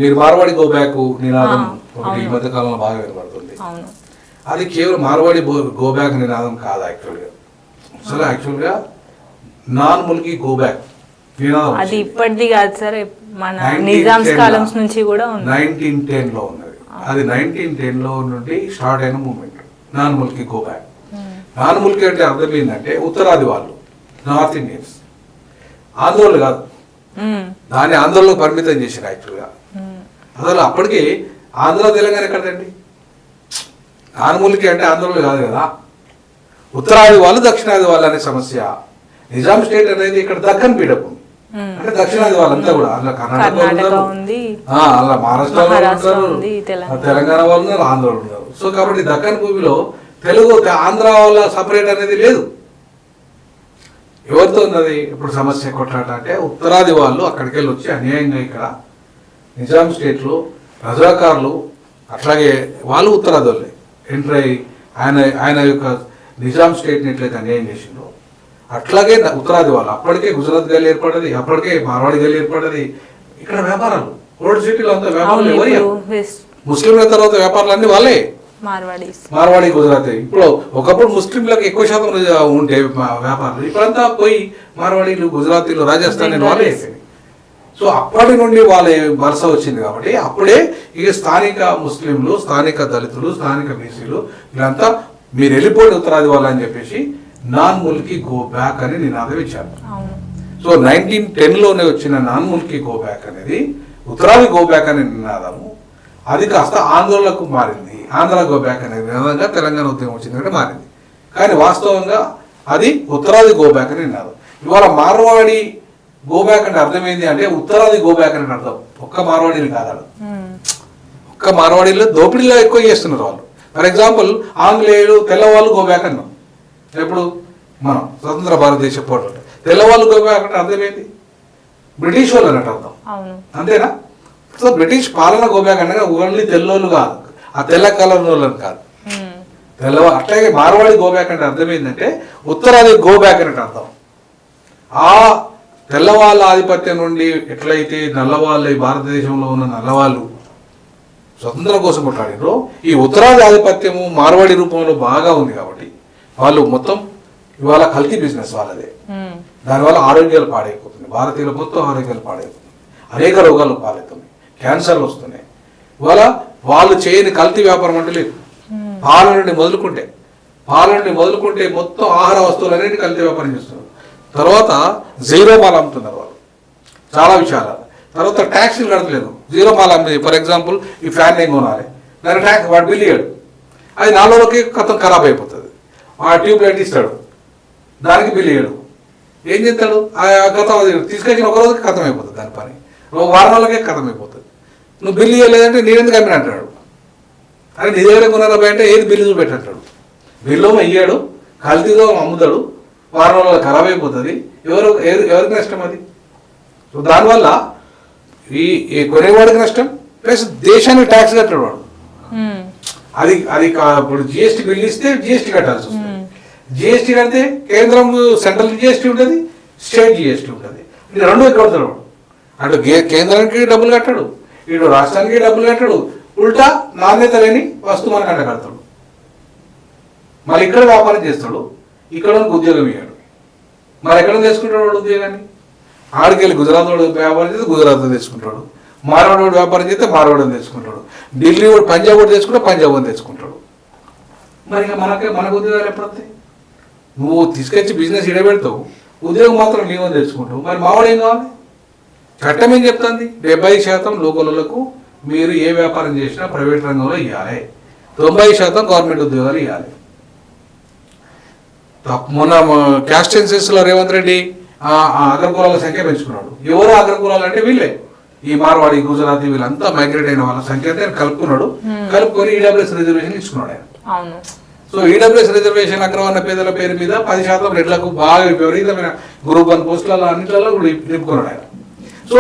మీరు మార్వాడి గో బ్యాక్ నినాదం ఒకటి ఈ మధ్య కాలంలో బాగా వినబడుతుంది. అది కేవలం మార్వాడి గో బ్యాక్ నినాదం కాదు. యాక్చువల్గా నాన్ ముల్కీ గో బ్యాక్ నినాదం అది ఇప్పటిది కాదు సార్, మన నిజామ్స్ కాలం నుంచి కూడా ఉంది. 1910లో ఉన్నది. అది 1910లో నుండి స్టార్ట్ అయిన మూమెంట్ నాన్ ముల్కీ గో బ్యాక్. నాన్ ముల్కీ అంటే అర్థం ఏంటంటే ఉత్తరాది వాళ్ళు, నార్త్ ఇండియన్స్, ఆంధ్రోళ్ళు కాదు. దాన్ని ఆంధ్రలో పరిమితం చేశారు యాక్చువల్గా. అసలు అప్పటికి ఆంధ్ర తెలంగాణ ఎక్కడండి? నాన్ముల్కి అంటే ఆంధ్రలో కాదు కదా, ఉత్తరాది వాళ్ళు దక్షిణాది వాళ్ళు అనే సమస్య. నిజాం స్టేట్ అనేది ఇక్కడ దక్కన్ పీఠభూమి, అంటే దక్షిణాది వాళ్ళంతా కూడా అలా కర్ణాటక అలా మహారాష్ట్రలో ఉంటారు, తెలంగాణ వాళ్ళు ఉన్నారు, ఆంధ్రలో ఉన్నారు. సో కాబట్టి దక్కన్ భూమిలో తెలుగు ఆంధ్ర వాళ్ళ సపరేట్ అనేది లేదు. ఎవరితో ఉన్నది ఇప్పుడు సమస్య కొట్లాట అంటే ఉత్తరాది వాళ్ళు అక్కడికి వెళ్ళి వచ్చి అన్యాయంగా ఇక్కడ నిజాం స్టేట్లో రజాకారులు అట్లాగే వాళ్ళు ఉత్తరాది వాళ్ళే ఎంటర్ అయ్యి ఆయన యొక్క నిజాం స్టేట్ని ఎట్లయితే అన్యాయం చేసిందో అట్లాగే ఉత్తరాది వాళ్ళు అప్పటికే గుజరాత్ గల్లి ఏర్పడ్డది, అప్పటికే మార్వాడి గల్లి ఏర్పడ్డది. ఇక్కడ వ్యాపారాలు ఓల్డ్ సిటీలో అంతా వ్యాపారాలు ఎవరు? ముస్లింల తర్వాత వ్యాపారాలు అన్ని వాళ్ళే, మార్వాడి గుజరాత్. ఇప్పుడు ఒకప్పుడు ముస్లింలకు ఎక్కువ శాతం ఉంటే వ్యాపారాలు, ఇప్పుడంతా పోయి మార్వాడీలు గుజరాతీలు రాజస్థానీ వాళ్ళే అయిపోయింది. సో అప్పటి నుండి వాళ్ళ వరుస వచ్చింది కాబట్టి అప్పుడే ఇక స్థానిక ముస్లింలు, స్థానిక దళితులు, స్థానిక బీసీలు వీళ్ళంతా మీరు వెళ్ళిపోండి ఉత్తరాది వాళ్ళు అని చెప్పేసి నాన్ ముల్కీ గో బ్యాక్ అని నినాదం ఇచ్చారు. సో 1910లోనే వచ్చిన నాన్ ముల్కీ గో బ్యాక్ అనేది ఉత్తరాది గో బ్యాక్ అనే నినాదము అది కాస్త ఆందోళనకు మారింది. ఆంధ్ర గో బ్యాక్ అనే విధంగా తెలంగాణ ఉద్యమం వచ్చిందంటే మారింది. కానీ వాస్తవంగా అది ఉత్తరాది గో బ్యాక్ అని నినాదం. ఇవాళ మార్వాడి గో బ్యాక్ అంటే అర్థమైంది అంటే ఉత్తరాది గో బ్యాక్ అని అర్థం. ఒక్క మార్వాడీలు కాదు, ఒక్క మార్వాడీలో దోపిడీలో ఎక్కువ చేస్తున్నారు వాళ్ళు. ఫర్ ఎగ్జాంపుల్ ఆంగ్లేయులు తెల్లవాళ్ళు గో బ్యాక్ అన్నాం. ఎప్పుడు మనం స్వతంత్ర భారతదేశ పోరాటం తెల్లవాళ్ళు గో బ్యాక్ అంటే అర్థమైంది బ్రిటిష్ వాళ్ళు అన్నట్టు అర్థం, అంతేనా? సో బ్రిటిష్ పాలన గో బ్యాక్ అంటే ఓన్లీ తెల్లోళ్ళు కాదు, ఆ తెల్ల కలర్ వాళ్ళని కాదు, అట్లాగే మార్వాడి గో బ్యాక్ అంటే అర్థం ఏంటంటే ఉత్తరాది గో బ్యాక్ అంటే అర్థం. ఆ తెల్లవాళ్ళ ఆధిపత్యం నుండి ఎట్లయితే నల్లవాళ్ళు ఈ భారతదేశంలో ఉన్న నల్లవాళ్ళు స్వతంత్రం కోసం కొట్లాడారో ఈ ఉత్తరాది ఆధిపత్యము మార్వాడి రూపంలో బాగా ఉంది కాబట్టి వాళ్ళు మొత్తం ఇవాళ కల్తీ బిజినెస్ వాళ్ళదే. దానివల్ల ఆరోగ్యాలు పాడైపోతుంది, భారతీయుల మొత్తం ఆరోగ్యాలు పాడైపోతుంది, అనేక రోగాలు పాలవుతున్నాయి, క్యాన్సర్లు వస్తున్నాయి. ఇవాళ వాళ్ళు చేయని కల్తీ వ్యాపారం అంటే లేదు. పాల నుండి మొదలుకుంటే పాల నుండి మొదలుకుంటే మొత్తం ఆహార వస్తువులన్నిటి కల్తీ వ్యాపారం చేస్తున్నారు. తర్వాత జీరో మాల్ అమ్ముతున్నారు వాళ్ళు చాలా విషయాలు. తర్వాత ట్యాక్సీలు కడతలేదు, జీరో మాల్ అమ్మింది. ఫర్ ఎగ్జాంపుల్ ఈ ఫ్యాన్ ఏం కొనాలి, దాని ట్యాక్స్ వాడు బిల్ ఇయ్యాడు, అది 4 రోజులకి కథం ఖరాబ్ అయిపోతుంది. ఆ ట్యూబ్ లైట్ ఇస్తాడు, దానికి బిల్ ఇయ్యాడు. ఏం చేస్తాడు, ఆ గతం తీసుకొచ్చిన ఒక రోజుకి ఖతం అయిపోతుంది దాని పని, ఒక వారం రోజులకే ఖతం అయిపోతుంది. నువ్వు బిల్లు ఇవ్వలేదంటే నేను ఎందుకు అమ్మిన అంటాడు. అరే నీ దగ్గర కొనాలి అంటే ఏది బిల్లు చూపెట్టంటాడు. బిల్లు ఇయ్యాడు, కల్తీతో అమ్ముతాడు, వారం రోజులు ఖరాబ్ అయిపోతుంది. ఎవరికి నష్టం అది? సో దానివల్ల ఈ కొనేవాడికి నష్టం, ప్లస్ దేశానికి ట్యాక్స్ కట్టాడు వాడు. అది ఇప్పుడు జిఎస్టీ బిల్లు ఇస్తే జిఎస్టీ కట్టాల్సి వస్తుంది. జిఎస్టీ కడితే కేంద్రం సెంట్రల్ జిఎస్టీ ఉంటుంది, స్టేట్ జిఎస్టీ ఉంటుంది. ఇది రెండు కడతాడు వాడు. అటు కేంద్రానికి డబ్బులు కట్టాడు, ఇటు రాష్ట్రానికి డబ్బులు కట్టాడు, ఉల్టా నాణ్యత లేని వస్తువు మనకు అంట కడతాడు. మళ్ళీ ఇక్కడ వ్యాపారం చేస్తాడు, ఇక్కడ ఉద్యోగం ఇవ్వడు. మరి ఎక్కడ తెచ్చుకుంటాడు వాడు ఉద్యోగాన్ని? ఆడికి వెళ్ళి గుజరాత్ వాడు వ్యాపారం చేస్తే గుజరాత్లో తెచ్చుకుంటాడు, మార్వాడి వాడు వ్యాపారం చేస్తే మార్వాడిని తెచ్చుకుంటాడు, ఢిల్లీ వాడు పంజాబ్ వాడు తెచ్చుకుంటే పంజాబ్ అని తెచ్చుకుంటాడు. మరి ఇక మనకు ఉద్యోగాలు ఎప్పుడు వస్తాయి? నువ్వు తీసుకొచ్చి బిజినెస్ ఇడబెడతావు, ఉద్యోగం మాత్రం నీవని తెచ్చుకుంటావు. మరి మావాడు ఏం కావాలి? చట్టం ఏం చెప్తుంది? 70% లోకలకు మీరు ఏ వ్యాపారం చేసినా ప్రైవేట్ రంగంలో ఇవ్వాలి, 90% గవర్నమెంట్ ఉద్యోగాలు ఇవ్వాలి. మొన్న క్యాస్ట్ సెన్సెస్లో రేవంత్ రెడ్డి అగ్రకులాల సంఖ్య పెంచుకున్నాడు. ఎవరు అగ్రకులాలు అంటే వీళ్ళే, ఈ మార్వాడి, గుజరాతీ వీళ్ళంతా మైగ్రేట్ అయిన వాళ్ళ సంఖ్య అయితే కలుపుకున్నాడు. కలుపుకొని ఈడబ్ల్యూఎస్ రిజర్వేషన్ ఇచ్చుకున్నాడు ఆయన. సో ఈడబ్ల్యూఎస్ రిజర్వేషన్ అగ్రవర్ణ పేదల పేరు మీద 10% రెడ్లకు బాగా విపరీతమైన గ్రూప్ 1 పోస్టులలో అన్నింటిలో కూడా నింపుకున్నాడు ఆయన. సో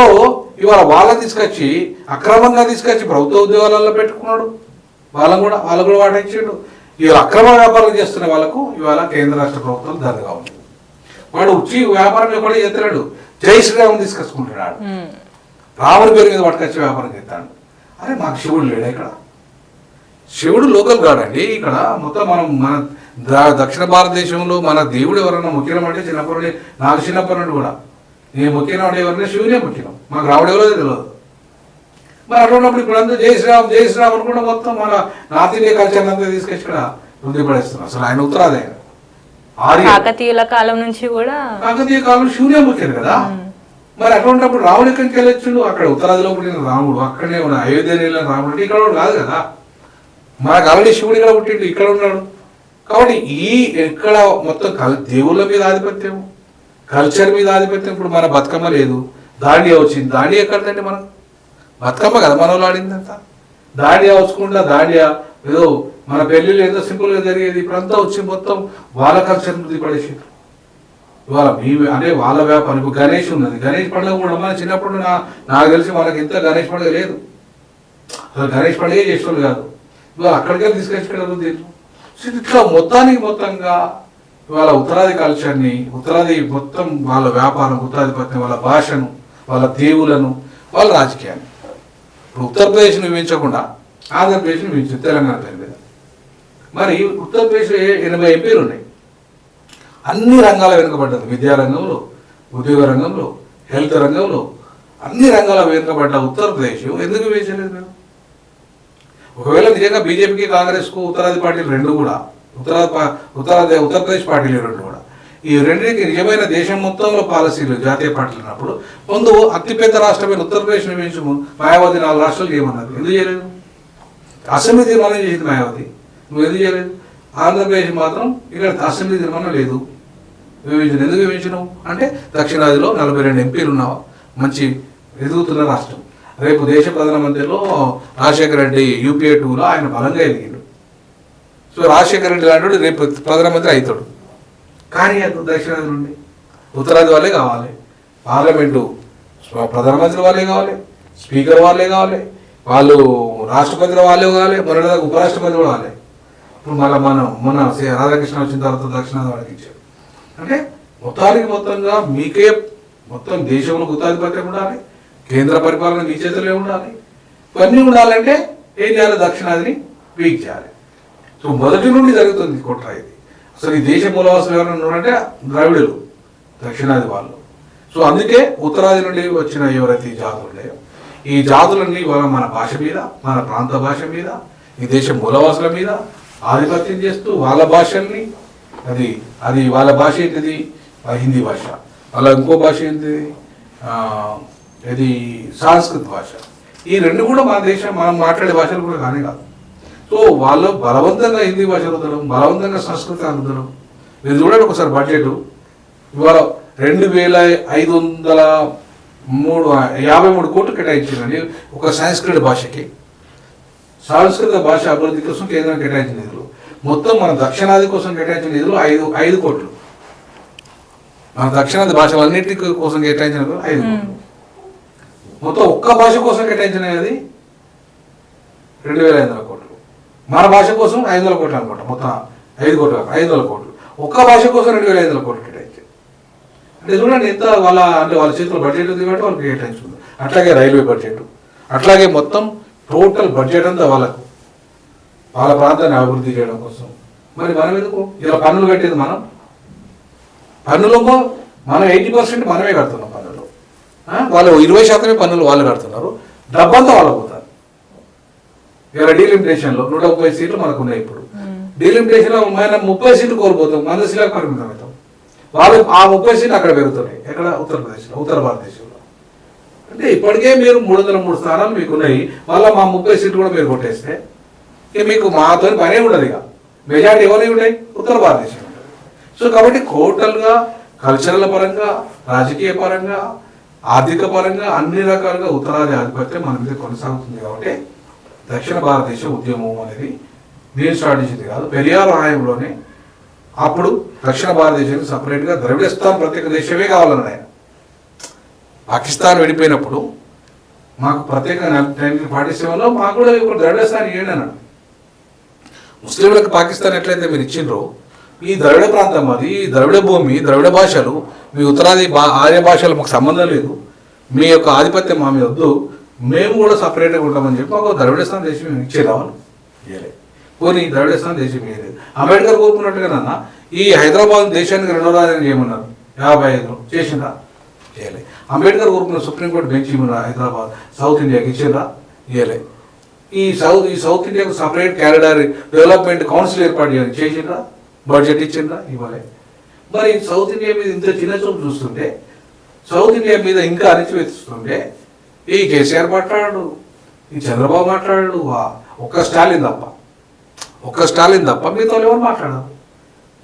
ఇవాళ వాళ్ళని తీసుకొచ్చి అక్రమంగా తీసుకొచ్చి ప్రభుత్వ ఉద్యోగాలలో పెట్టుకున్నాడు. వాళ్ళు కూడా వాటా ఇచ్చిండు. ఇవాళ అక్రమ వ్యాపారం చేస్తున్న వాళ్ళకు ఇవాళ కేంద్ర రాష్ట్ర ప్రభుత్వం ధరగా ఉంది. వాడు ఉచ్చి వ్యాపారం కూడా చేస్తున్నాడు, జై శ్రీరామ్ తీసుకొచ్చుకుంటున్నాడు, రాముడి పేరు మీద పట్టుకొచ్చి వ్యాపారం చేస్తాడు. అరే మాకు శివుడు లేడా ఇక్కడ? శివుడు లోకల్ గాడ్ అండి. ఇక్కడ మొత్తం మన దక్షిణ భారతదేశంలో మన దేవుడు ఎవరన్నా మొక్కినం అంటే చిన్నప్పటి నుండి, నాకు చిన్నప్పటి నుండి కూడా నేను మొక్కిన ఎవరైనా శివునే మొక్కినాం, మాకు రాముడు ఎవరో తెలియదు. మరి అటువంటిప్పుడు ఇప్పుడు అంతా జై శ్రీరామ్ జై శ్రీరామ్ అనుకుంటే మొత్తం మన నార్త్ ఇండియా కల్చర్ అంతా తీసుకొచ్చి ఇక్కడ వృద్ధి పడేస్తున్నాం. అసలు ఆయన ఉత్తరాది ఆయన కాకతీయుల కాలం నుంచి కూడా, కాకతీయ కాలం శివునే మొక్కారు కదా. మరి అటువంటిప్పుడు రాముడు ఎక్కడికి వెళ్ళొచ్చుడు? అక్కడ ఉత్తరాదిలో పుట్టిన రాముడు అక్కడనే ఉన్నాడు, అయోధ్య వెళ్ళిన రాముడు అంటే ఇక్కడ కాదు కదా. మనకు ఆల్రెడీ శివుడు ఇక్కడ పుట్టిండు, ఇక్కడ ఉన్నాడు. కాబట్టి ఇక్కడ మొత్తం దేవుళ్ళ మీద ఆధిపత్యం, కల్చర్ మీద ఆధిపత్యం. ఇప్పుడు మన బతుకమ్మ లేదు, దాండియా వచ్చింది. దాండియా ఎక్కడదండి? మనకు బతుకమ్మ కదా మన వాళ్ళు ఆడిందంతా. దాండియా వచ్చుకుంటా దాండియా ఏదో మన పెళ్ళిళ్ళు ఏదో సింపుల్గా జరిగేది, ఇప్పుడంతా వచ్చి మొత్తం వాళ్ళ కల్చర్ వృద్ధి పడేసారు. ఇవాళ అంటే వాళ్ళ వ్యాపారం. ఇప్పుడు గణేష్ ఉన్నది, గణేష్ పండుగ కూడా మన చిన్నప్పుడు నాకు తెలిసి మనకి ఇంత గణేష్ పండుగ లేదు, అసలు గణేష్ పండుగ చేసేవాళ్ళు కాదు. ఇవాళ అక్కడికి వెళ్ళి తీసుకొచ్చుకోవడం. ఇట్లా మొత్తంగా వాళ్ళ ఉత్తరాది కల్చర్ని, ఉత్తరాది మొత్తం వాళ్ళ వ్యాపారం, ఉత్తరాధిపత్యం, వాళ్ళ భాషను, వాళ్ళ దేవులను, వాళ్ళ రాజకీయాన్ని. ఇప్పుడు ఉత్తరప్రదేశ్ని మించకుండా ఆంధ్రప్రదేశ్ని మించింది తెలంగాణ పేరు మీద. మరి ఉత్తరప్రదేశ్లో 80 ఎంపీలు ఉన్నాయి. అన్ని రంగాల వెనుకబడ్డది, విద్యారంగంలో, ఉద్యోగ రంగంలో, హెల్త్ రంగంలో, అన్ని రంగాల వెనుకబడ్డ ఉత్తరప్రదేశ్ ఎందుకు వేయలేదు మేము? ఒకవేళ నిజంగా బీజేపీకి కాంగ్రెస్కు ఉత్తరాది పార్టీలు రెండు కూడా, ఉత్తరప్రదేశ్ పార్టీలు రెండు కూడా, ఈ రెండింటికి నిజమైన దేశం మొత్తంలో పాలసీలు జాతీయ పార్టీలు ఉన్నప్పుడు ముందు అతిపెద్ద రాష్ట్రమైన ఉత్తరప్రదేశ్ నియమించము. మాయావతి 4 రాష్ట్రాలు చేయమన్నారు, ఎందుకు చేయలేదు? అసెంబ్లీ తీర్మానం చేసింది మాయావతి, నువ్వు ఎందుకు చేయలేదు? ఆంధ్రప్రదేశ్ మాత్రం ఇక్కడ అసెంబ్లీ తీర్మానం లేదు, ఎందుకు విభజించినావు అంటే దక్షిణాదిలో 42 ఎంపీలు ఉన్నావా, మంచి ఎదుగుతున్న రాష్ట్రం. రేపు దేశ ప్రధానమంత్రిలో రాజశేఖర రెడ్డి UPA 2లో ఆయన బలంగా ఎదిగిండు. సో రాజశేఖర రెడ్డి లాంటి రేపు ప్రధానమంత్రి అవుతాడు. కానీ అది దక్షిణాది నుండి ఉత్తరాది వాళ్ళే కావాలి, పార్లమెంటు ప్రధానమంత్రి వాళ్ళే కావాలి, స్పీకర్ వాళ్ళే కావాలి, వాళ్ళు రాష్ట్రపతి వాళ్ళే కావాలి, మొన్నటిదాకా ఉపరాష్ట్రపతి కూడా వాళ్ళే. ఇప్పుడు మొన్న రాధాకృష్ణ వచ్చిన తర్వాత దక్షిణాది వాళ్ళకి ఇచ్చారు. అంటే మొత్తంగా మీకే మొత్తం దేశంలో గుత్తాధిపత్యం ఉండాలి, కేంద్ర పరిపాలన మీ చేతుల్లో ఉండాలి. ఇవన్నీ ఉండాలంటే ఏం చేయాలి? దక్షిణాదిని వీక్ చేయాలి. సో మొదటి నుండి జరుగుతుంది కుట్ర ఇది. అసలు ఈ దేశ మూలవాసులు ఎవరైనా ఉన్నారంటే ద్రావిడులు, దక్షిణాది వాళ్ళు. సో అందుకే ఉత్తరాది నుండి వచ్చిన ఎవరైతే ఈ జాతులు ఉన్నాయో, ఈ జాతులన్నీ మన భాష మీద, మన ప్రాంత భాష మీద, ఈ దేశ మూలవాసుల మీద, ఆధిపత్యం చేస్తూ వాళ్ళ భాషల్ని అది వాళ్ళ భాష ఏంటిది హిందీ భాష, వాళ్ళ ఇంకో భాష ఏంటిది ఇది సంస్కృత భాష. ఈ రెండు కూడా మన దేశం మనం మాట్లాడే భాషలు కూడా కానే కాదు. సో వాళ్ళు బలవంతంగా హిందీ భాష రుద్దడం, బలవంతంగా సంస్కృతం రుద్దడం. మీరు చూడండి ఒకసారి బడ్జెట్ ఇవాళ 2,553 కోట్లు కేటాయించిందండి ఒక సంస్కృత భాషకి. సంస్కృత భాష అభివృద్ధి కోసం కేంద్రం కేటాయించిన నిధులు, మొత్తం మన దక్షిణాది కోసం కేటాయించిన నిధులు 5 కోట్లు. మన దక్షిణాది భాషలన్నింటి కోసం కేటాయించిన 5 కోట్లు. మొత్తం ఒక్క భాష కోసం కేటాయించినది 2,500 కోట్లు. మన భాష కోసం 500 కోట్లు అనుకుంటా. మొత్తం 5 కోట్లు 500 కోట్లు. ఒక్క భాష కోసం 2,500 కోట్లు కేటాయించారు. అంటే చూడండి ఎంత వాళ్ళ చేతిలో బడ్జెట్ ఉంది కాబట్టి వాళ్ళకి కేటాయించుకుంది. అట్లాగే రైల్వే బడ్జెట్, అట్లాగే మొత్తం టోటల్ బడ్జెట్ అంతా వాళ్ళ ప్రాంతాన్ని అభివృద్ధి చేయడం కోసం. మరి మనం ఎందుకు ఇలా పన్నులు కట్టేది? పన్నులో మనం 80% మనమే కడుతున్నాం పన్నులు. వాళ్ళు 20% పన్నులు వాళ్ళు కడుతున్నారు, డబ్బంతా వాళ్ళకు పోతారు. ఇలా డీలిమిటేషన్లో 130 సీట్లు మనకు ఉన్నాయి. ఇప్పుడు డీలిమిటేషన్లో మనం 30 సీట్లు కోల్పోతాం, 100 సీట్లకు పరిమితం అవుతాం. వాళ్ళు ఆ 30 సీట్లు అక్కడ పెరుగుతున్నాయి. ఎక్కడ? ఉత్తరప్రదేశ్లో, ఉత్తర భారతదేశంలో. అంటే ఇప్పటికే మీరు 303 స్థానాలు మీకు ఉన్నాయి. మళ్ళీ మా 30 సీట్లు కూడా మీరు కొట్టేస్తే ఇక మీకు మాతో పనే ఉండదు. ఇక మెజార్టీ ఎవరికి ఉంటాయి? ఉత్తర భారతదేశం ఉంటుంది. సో కాబట్టి టోటల్గా కల్చరల్ పరంగా, రాజకీయ పరంగా, ఆర్థిక పరంగా అన్ని రకాలుగా ఉత్తరాది ఆధిపత్యం మన మీద కొనసాగుతుంది. కాబట్టి దక్షిణ భారతదేశ ఉద్యమం అనేది నేను స్టార్ట్ చేసింది కాదు, పెరియార్ హాయంలోనే. అప్పుడు దక్షిణ భారతదేశానికి సపరేట్గా ద్రవిడస్థాన్ ప్రత్యేక దేశమే కావాలన్నాడు ఆయన. పాకిస్తాన్ విడిపోయినప్పుడు మాకు ప్రత్యేక 1947లో మాకు కూడా ఇప్పుడు ద్రవిడస్థాన్ ఇవ్వండి అన్నాడు. ముస్లింలకు పాకిస్తాన్ ఎట్లయితే మీరు ఇచ్చిండ్రో, ఈ ద్రవిడ ప్రాంతం అది, ద్రవిడ భూమి, ద్రవిడ భాషలు, మీ ఉత్తరాది ఆర్య భాషలు మాకు సంబంధం లేదు, మీ యొక్క ఆధిపత్యం మా మీద వద్దు, మేము కూడా సపరేట్గా ఉంటామని చెప్పి మాకు ద్రవిడస్థాన్ దేశం ఇచ్చేదామని ఇవ్వలేదు. పోనీ ద్రవిడస్థాన్ దేశం ఇవ్వలేదు. అంబేద్కర్ కోరుకున్నట్టుగానన్నా ఈ హైదరాబాద్ దేశానికి 2వ రాజధాని చేయమన్నారు 55లో, చేసిందా? చేయలే. అంబేద్కర్ కోరుకున్న సుప్రీంకోర్టు బెంచ్ ఇవ్వరా హైదరాబాద్ సౌత్ ఇండియాకి? ఇచ్చిందా? ఇవ్వలే. ఈ సౌత్ ఇండియాకు సపరేట్ క్యారిడార్ డెవలప్మెంట్ కౌన్సిల్ ఏర్పాటు చేయాలి, చేసిందా? బడ్జెట్ ఇచ్చిందా? ఇవ్వలే. మరి సౌత్ ఇండియా మీద ఇంత చిన్న చూపు చూస్తుంటే, సౌత్ ఇండియా మీద ఇంకా అణిచివేస్తుంటే ఈ కేసీఆర్ మాట్లాడు, ఈ చంద్రబాబు మాట్లాడు, ఒక్క స్టాలిన్ తప్ప మీతో ఎవరు మాట్లాడారు?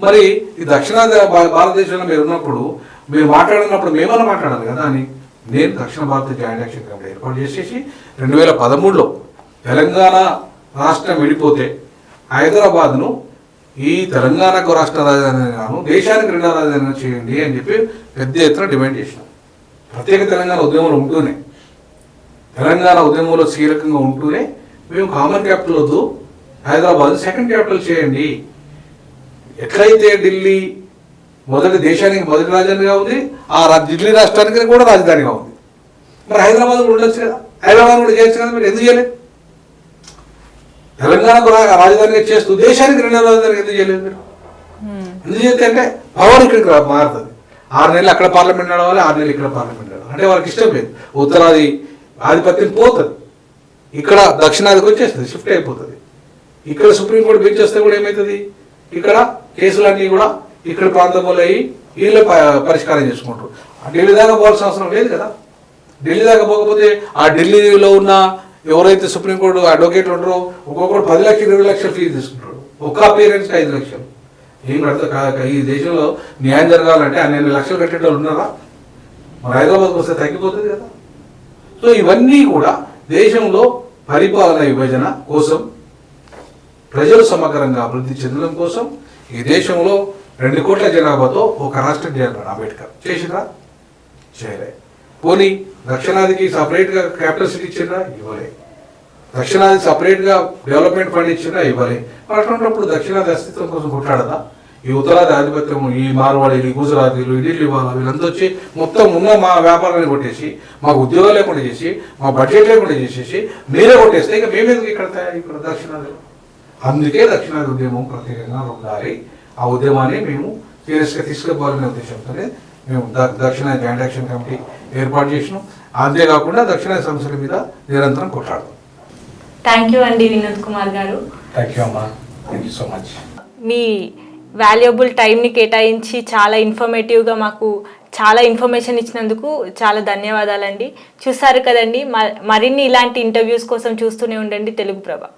మరి ఈ దక్షిణాది భారతదేశంలో మీరు ఉన్నప్పుడు, మీరు మాట్లాడినప్పుడు మేమన్నా మాట్లాడాలి కదా అని నేను దక్షిణ భారత జాయింట్ యాక్షన్ కమిటీ ఏర్పాటు చేసేసి 2013లో తెలంగాణ రాష్ట్రం విడిపోతే హైదరాబాద్ను ఈ తెలంగాణకు రాష్ట్ర రాజధాని గాను దేశానికి 2వ రాజధాని చేయండి అని చెప్పి పెద్ద ఎత్తున డిమాండ్ చేసినాం. ప్రత్యేక తెలంగాణ ఉద్యమంలో ఉంటూనే, తెలంగాణ ఉద్యమంలో కీలకంగా ఉంటూనే మేము కామన్ క్యాపిటల్ వద్దు, హైదరాబాద్ సెకండ్ క్యాపిటల్ చేయండి. ఎట్లయితే ఢిల్లీ దేశానికి మొదటి రాజధానిగా ఉంది, ఆ ఢిల్లీ రాష్ట్రానికి కూడా రాజధానిగా ఉంది. మరి హైదరాబాద్ కూడా ఉండొచ్చు కదా, హైదరాబాద్ కూడా చేయొచ్చు కదా, మీరు ఎందుకు చేయలేదు? తెలంగాణకు రాజధానిగా చేస్తూ దేశానికి 2వ రాజధాని ఎందుకు చేయలేదు మీరు? ఎందుకు చేస్తే అంటే పవర్ ఇక్కడికి మారుతుంది. 6 నెలలు అక్కడ పార్లమెంట్ నడవాలి, 6 నెలలు ఇక్కడ పార్లమెంట్ నడవాలి. అంటే వాళ్ళకి ఇష్టం లేదు, ఉత్తరాది ఆధిపత్యం పోతుంది, ఇక్కడ దక్షిణాదికి వచ్చేస్తుంది, షిఫ్ట్ అయిపోతుంది. ఇక్కడ సుప్రీంకోర్టు బెంచ్ వస్తే కూడా ఏమవుతుంది, ఇక్కడ కేసులన్నీ కూడా ఇక్కడ ప్రాంతంలో అయ్యి వీళ్ళే పరిష్కారం చేసుకుంటారు. ఢిల్లీ దాకా పోవాల్సిన అవసరం లేదు కదా. ఢిల్లీ దాకా పోకపోతే ఆ ఢిల్లీలో ఉన్న ఎవరైతే సుప్రీంకోర్టు అడ్వకేట్లు ఉంటారో ఒక్కొక్కరు 10 లక్షలు 20 లక్షలు ఫీజు తీసుకుంటారు, ఒక్క అపీరెన్స్కి 5 లక్షలు. ఏం కడతా? ఈ దేశంలో న్యాయం జరగాలంటే 12 లక్షలు కట్టేటోళ్ళు ఉన్నారా? మన హైదరాబాద్కి వస్తే తగ్గిపోతుంది కదా. సో ఇవన్నీ కూడా దేశంలో పరిపాలన విభజన కోసం, ప్రజలు సమగ్రంగా అభివృద్ధి చెందడం కోసం ఈ దేశంలో 2 కోట్ల జనాభాతో ఒక రాష్ట్రం చేయాలన్నాడు అంబేద్కర్. చేసిందా? చేయలే. పోనీ దక్షిణాదికి సపరేట్గా క్యాపిటల్ సిటీ ఇచ్చిందా? ఇవ్వలే. దక్షిణాది సపరేట్గా డెవలప్మెంట్ ఫండ్ ఇచ్చిందా? ఇవ్వలే. అటువంటిప్పుడు దక్షిణాది అస్తిత్వం కోసం కొట్లాడదా? ఈ ఉత్తరాది ఆధిపత్యం, ఈ మార్వాడీలు, ఈ గుజరాతీలు, ఇడ్లీ వాళ్ళ వీళ్ళంతా వచ్చి మొత్తం ఉన్న మా వ్యాపారాన్ని కొట్టేసి, మాకు ఉద్యోగాలు లేకుండా చేసి, మా బడ్జెట్ లేకుండా చేసేసి మీరే కొట్టేస్తే ఇక మేమేందుకు ఇక్కడ దక్షిణాదిలో? అందుకే దక్షిణాది ఉద్యమం ప్రత్యేకంగా ఉండాలి. ఆ ఉద్యమాన్ని మేము సీరియస్గా తీసుకుపోవాలనే ఉద్దేశంతోనే మేము దక్షిణాది జాయింట్ యాక్షన్ కమిటీ ఏర్పాటు చేసినాం. అంతేకాకుండా దక్షిణాది సమస్యల మీద నిరంతరం కొట్లాడతాం. థ్యాంక్ యూ అండి వినోద్ కుమార్ గారు. థ్యాంక్ యూ అమ్మా. Thank you so much. Me valuable టైంని కేటాయించి చాలా ఇన్ఫర్మేటివ్గా మాకు చాలా ఇన్ఫర్మేషన్ ఇచ్చినందుకు చాలా ధన్యవాదాలండి. చూస్తారు కదండి, మరిన్ని ఇలాంటి ఇంటర్వ్యూస్ కోసం చూస్తూనే ఉండండి తెలుగు ప్రభ.